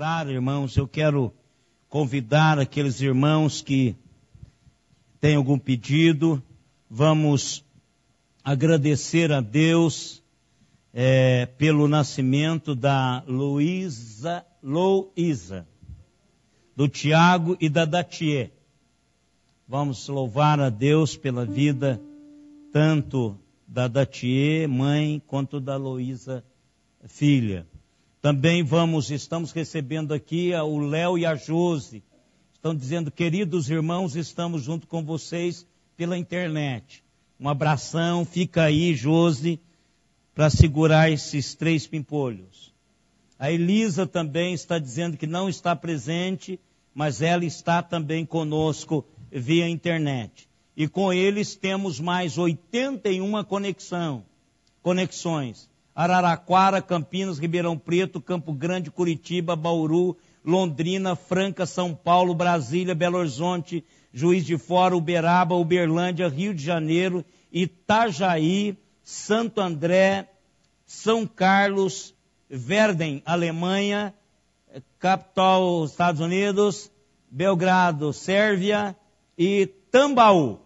orar, irmãos, eu quero convidar aqueles irmãos que têm algum pedido. Vamos agradecer a Deus pelo nascimento da Louisa, do Tiago e da Datier. Vamos louvar a Deus pela vida tanto da Datier, mãe, quanto da Louisa, filha. Também estamos recebendo aqui o Léo e a Josi. Estão dizendo, queridos irmãos, estamos junto com vocês pela internet. Um abração, fica aí, Josi, para segurar esses 3 pimpolhos. A Elisa também está dizendo que não está presente, mas ela está também conosco via internet. E com eles temos mais 81 conexões. Araraquara, Campinas, Ribeirão Preto, Campo Grande, Curitiba, Bauru, Londrina, Franca, São Paulo, Brasília, Belo Horizonte, Juiz de Fora, Uberaba, Uberlândia, Rio de Janeiro, Itajaí, Santo André, São Carlos, Verden, Alemanha, capital Estados Unidos, Belgrado, Sérvia e Tambaú.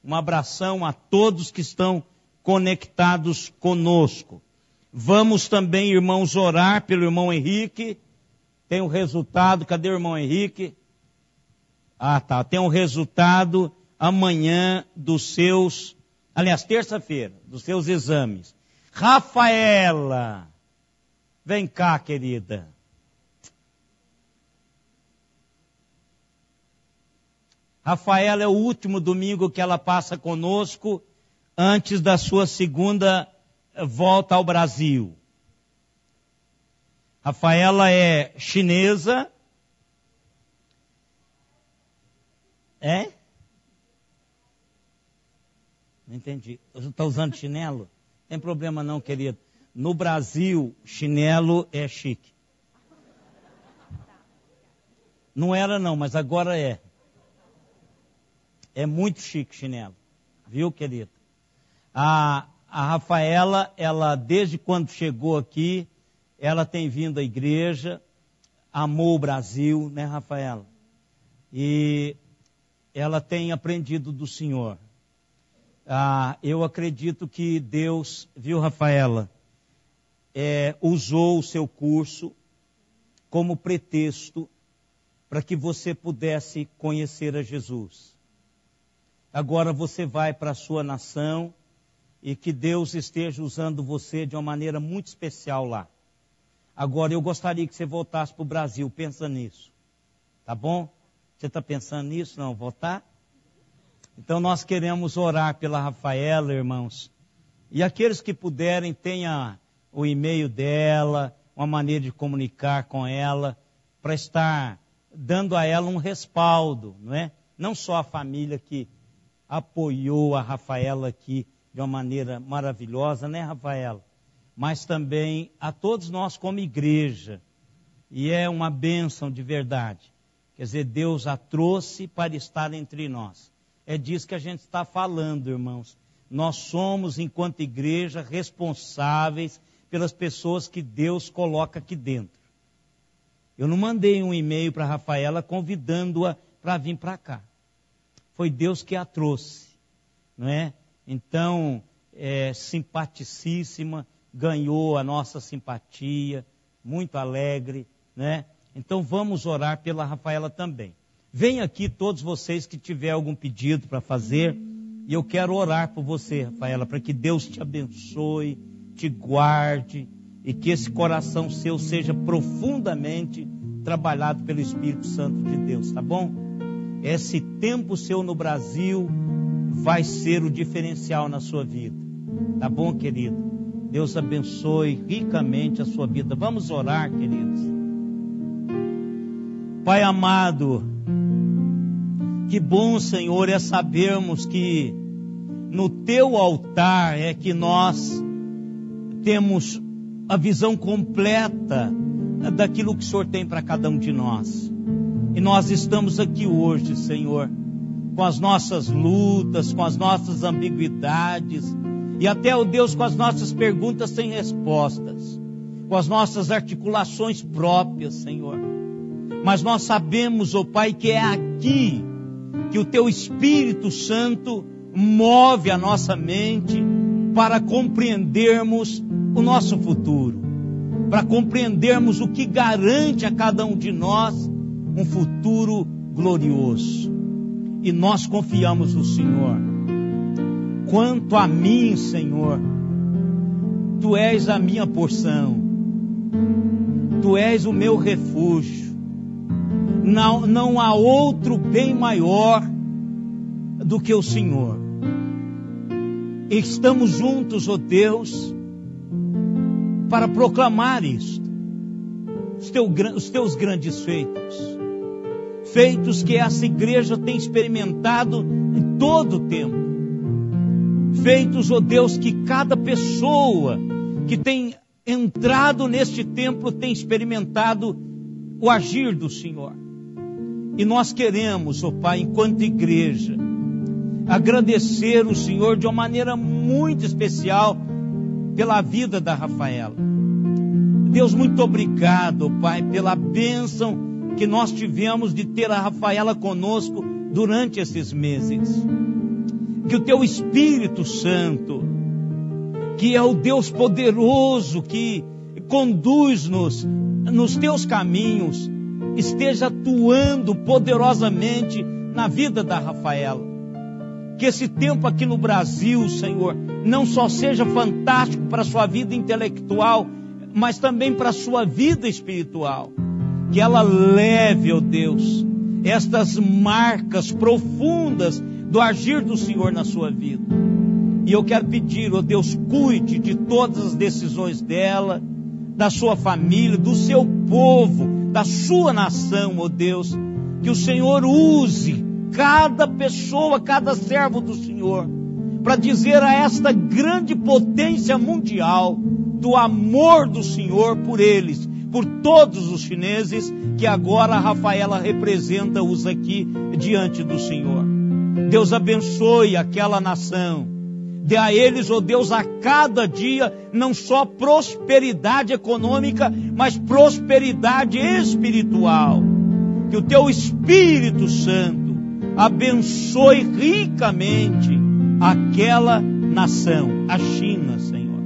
Um abração a todos que estão conectados conosco. Vamos também, irmãos, orar pelo irmão Henrique. Tem um resultado, cadê o irmão Henrique? Tem um resultado amanhã terça-feira, dos seus exames. Rafaela, vem cá, querida. Rafaela é o último domingo que ela passa conosco antes da sua segunda volta ao Brasil. Rafaela é chinesa. Não entendi. Você está usando chinelo? Não tem problema não, querido. No Brasil, chinelo é chique. Não era não, mas agora é. É muito chique chinelo. Viu, querido? A Rafaela, ela desde quando chegou aqui, ela tem vindo à igreja, amou o Brasil, né, Rafaela? E ela tem aprendido do Senhor. Eu acredito que Deus, viu, Rafaela, usou o seu curso como pretexto para que você pudesse conhecer a Jesus. Agora você vai para a sua nação e que Deus esteja usando você de uma maneira muito especial lá. Agora eu gostaria que você voltasse para o Brasil, pensa nisso. Tá bom? Você está pensando nisso? Não, voltar? Então nós queremos orar pela Rafaela, irmãos. E aqueles que puderem, tenha o e-mail dela, uma maneira de comunicar com ela, para estar dando a ela um respaldo, não é? Não só a família que apoiou a Rafaela aqui de uma maneira maravilhosa, né, Rafaela? Mas também a todos nós como igreja. E é uma bênção de verdade. Quer dizer, Deus a trouxe para estar entre nós. É disso que a gente está falando, irmãos. Nós somos, enquanto igreja, responsáveis pelas pessoas que Deus coloca aqui dentro. Eu não mandei um e-mail para a Rafaela convidando-a para vir para cá. Foi Deus que a trouxe, não é? Então, simpaticíssima, ganhou a nossa simpatia, muito alegre, né? Então vamos orar pela Rafaela também. Venha aqui todos vocês que tiver algum pedido para fazer, e eu quero orar por você, Rafaela, para que Deus te abençoe, te guarde, e que esse coração seu seja profundamente trabalhado pelo Espírito Santo de Deus, tá bom? Esse tempo seu no Brasil vai ser o diferencial na sua vida. Tá bom, querido? Deus abençoe ricamente a sua vida. Vamos orar, queridos. Pai amado, que bom, Senhor, é sabermos que no teu altar é que nós temos a visão completa daquilo que o Senhor tem para cada um de nós. E nós estamos aqui hoje, Senhor, com as nossas lutas, com as nossas ambiguidades, e até, ó Deus, com as nossas perguntas sem respostas. com as nossas articulações próprias, Senhor. Mas nós sabemos, ó Pai, que é aqui que o Teu Espírito Santo move a nossa mente para compreendermos o nosso futuro, para compreendermos o que garante a cada um de nós um futuro glorioso. E nós confiamos no Senhor. Quanto a mim, Senhor, Tu és a minha porção, Tu és o meu refúgio. Não há outro bem maior do que o Senhor. Estamos juntos, ó Deus, para proclamar isto, os teus grandes feitos, feitos que essa igreja tem experimentado em todo o tempo, feitos, ó Deus, que cada pessoa que tem entrado neste templo tem experimentado o agir do Senhor. E nós queremos, ó Pai, enquanto igreja, agradecer o Senhor de uma maneira muito especial pela vida da Rafaela. Deus, muito obrigado, Pai, pela bênção que nós tivemos de ter a Rafaela conosco durante esses meses. Que o Teu Espírito Santo, que é o Deus poderoso que conduz-nos nos Teus caminhos, esteja atuando poderosamente na vida da Rafaela. Que esse tempo aqui no Brasil, Senhor, não só seja fantástico para a sua vida intelectual, mas também para a sua vida espiritual. Que ela leve, ó Deus, estas marcas profundas do agir do Senhor na sua vida. E eu quero pedir, ó Deus, cuide de todas as decisões dela, da sua família, do seu povo, da sua nação, ó Deus. Que o Senhor use cada pessoa, cada servo do Senhor, para dizer a esta grande potência mundial do amor do Senhor por eles, por todos os chineses que agora a Rafaela representa-os aqui diante do Senhor. Deus abençoe aquela nação, dê a eles, ó Deus, a cada dia, não só prosperidade econômica, mas prosperidade espiritual. Que o Teu Espírito Santo abençoe ricamente aquela nação, a China, Senhor.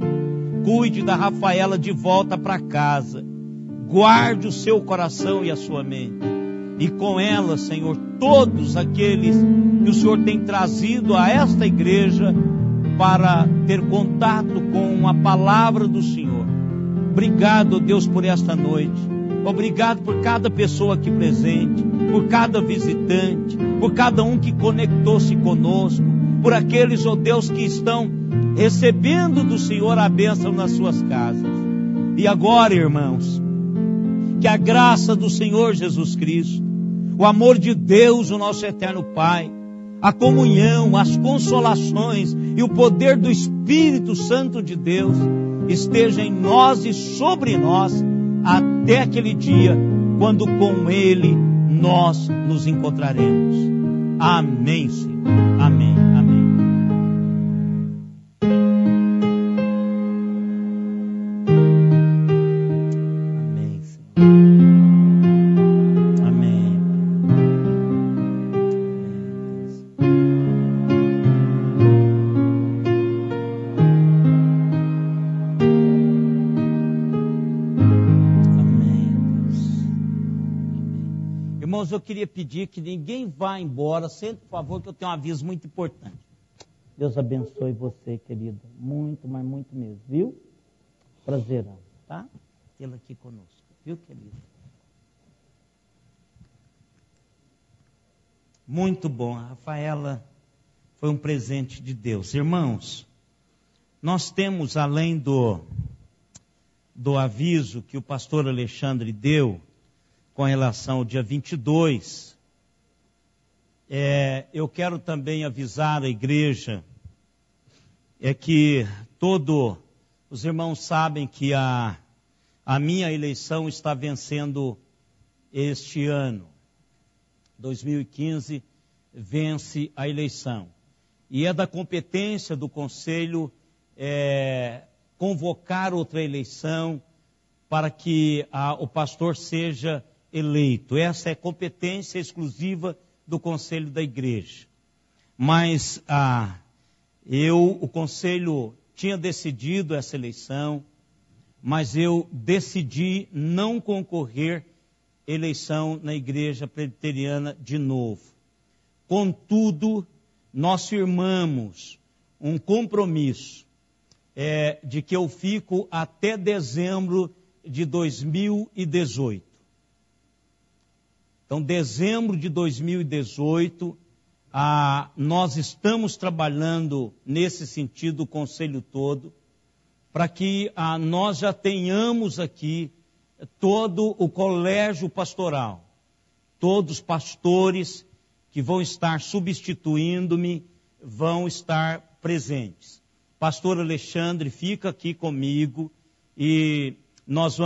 Cuide da Rafaela de volta para casa. Guarde o seu coração e a sua mente. E com ela, Senhor, todos aqueles que o Senhor tem trazido a esta igreja para ter contato com a palavra do Senhor. Obrigado, Deus, por esta noite. Obrigado por cada pessoa aqui presente, por cada visitante, por cada um que conectou-se conosco, por aqueles, ó Deus, que estão recebendo do Senhor a bênção nas suas casas. E agora, irmãos, que a graça do Senhor Jesus Cristo, o amor de Deus, o nosso eterno Pai, a comunhão, as consolações e o poder do Espírito Santo de Deus esteja em nós e sobre nós até aquele dia, quando com Ele nós nos encontraremos. Amém, Senhor. Amém, amém. Amém, Senhor. Amém. Irmãos, eu queria pedir que ninguém vá embora, sente, por favor, que eu tenho um aviso muito importante. Deus abençoe você, querida, muito, mas muito mesmo, viu? Prazerão, tá? Tê-la aqui conosco, viu, querida? Muito bom, a Rafaela foi um presente de Deus. Irmãos, nós temos, além do aviso que o pastor Alexandre deu, com relação ao dia 22, eu quero também avisar a igreja, que todos os irmãos sabem que a minha eleição está vencendo este ano. 2015 vence a eleição. E é da competência do conselho convocar outra eleição para que o pastor seja eleito. Essa é competência exclusiva do conselho da igreja. Mas o conselho tinha decidido essa eleição, mas eu decidi não concorrer à eleição na igreja presbiteriana de novo. Contudo, nós firmamos um compromisso de que eu fico até dezembro de 2018. Então, dezembro de 2018, nós estamos trabalhando nesse sentido, o conselho todo, para que nós já tenhamos aqui todo o colégio pastoral, todos os pastores que vão estar substituindo-me, vão estar presentes. Pastor Alexandre fica aqui comigo e nós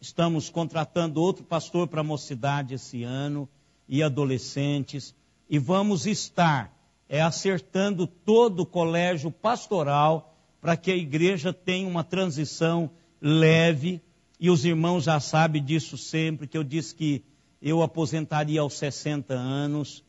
estamos contratando outro pastor para a mocidade esse ano e adolescentes, e vamos estar acertando todo o colégio pastoral para que a igreja tenha uma transição leve, e os irmãos já sabem disso sempre, que eu disse que eu aposentaria aos 60 anos,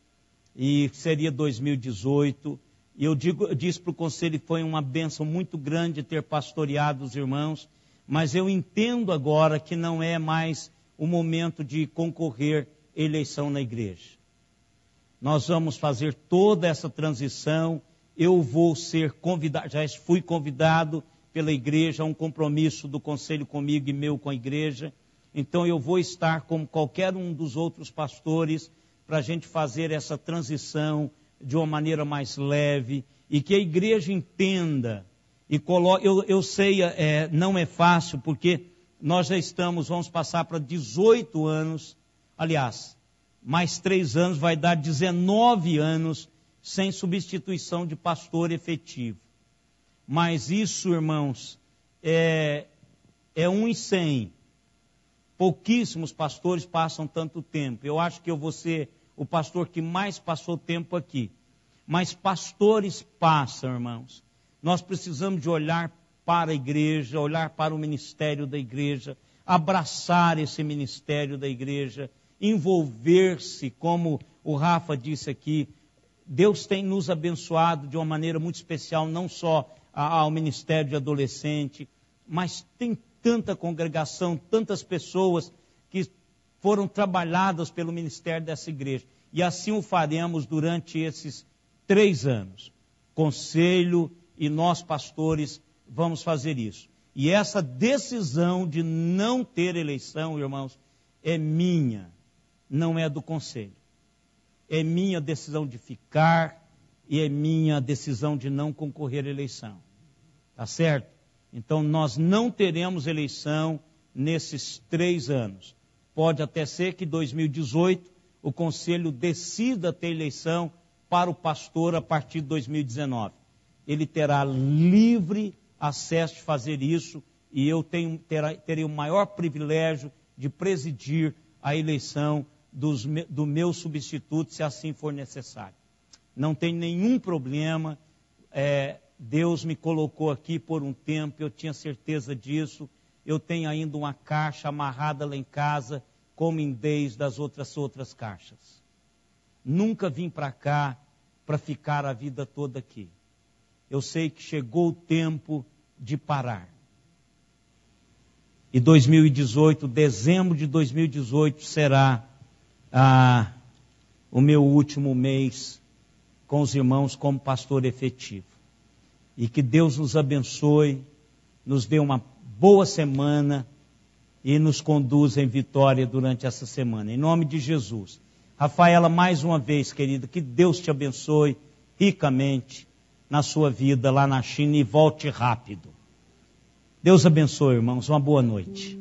e seria 2018, e eu disse para o conselho que foi uma bênção muito grande ter pastoreado os irmãos, mas eu entendo agora que não é mais o momento de concorrer à eleição na igreja. Nós vamos fazer toda essa transição, eu vou ser convidado, já fui convidado pela igreja a um compromisso do conselho comigo e meu com a igreja, então eu vou estar como qualquer um dos outros pastores para a gente fazer essa transição de uma maneira mais leve e que a igreja entenda e coloque. Eu sei, não é fácil, porque nós já vamos passar para 18 anos, aliás, mais 3 anos vai dar 19 anos sem substituição de pastor efetivo. Mas isso, irmãos, é 1 em 100. Pouquíssimos pastores passam tanto tempo. Eu acho que eu vou ser o pastor que mais passou tempo aqui. Mas pastores passam, irmãos. Nós precisamos de olhar para a igreja, olhar para o ministério da igreja, abraçar esse ministério da igreja, envolver-se, como o Rafa disse aqui. Deus tem nos abençoado de uma maneira muito especial, não só ao ministério de adolescente, mas tem tanta congregação, tantas pessoas que foram trabalhadas pelo ministério dessa igreja. E assim o faremos durante esses 3 anos. Conselho e nós, pastores, vamos fazer isso. E essa decisão de não ter eleição, irmãos, é minha, não é do conselho. É minha decisão de ficar e é minha decisão de não concorrer à eleição. Tá certo? Então, nós não teremos eleição nesses 3 anos. Pode até ser que em 2018 o conselho decida ter eleição para o pastor a partir de 2019. Ele terá livre acesso de fazer isso e eu terei o maior privilégio de presidir a eleição do meu substituto, se assim for necessário. Não tem nenhum problema, Deus me colocou aqui por um tempo, eu tinha certeza disso, eu tenho ainda uma caixa amarrada lá em casa, como em 10 das outras caixas. Nunca vim para cá para ficar a vida toda aqui. Eu sei que chegou o tempo de parar. E 2018, dezembro de 2018, será o meu último mês com os irmãos como pastor efetivo. E que Deus nos abençoe, nos dê uma boa semana e nos conduza em vitória durante essa semana. Em nome de Jesus. Rafaela, mais uma vez, querida, que Deus te abençoe ricamente na sua vida lá na China e volte rápido. Deus abençoe, irmãos. Uma boa noite.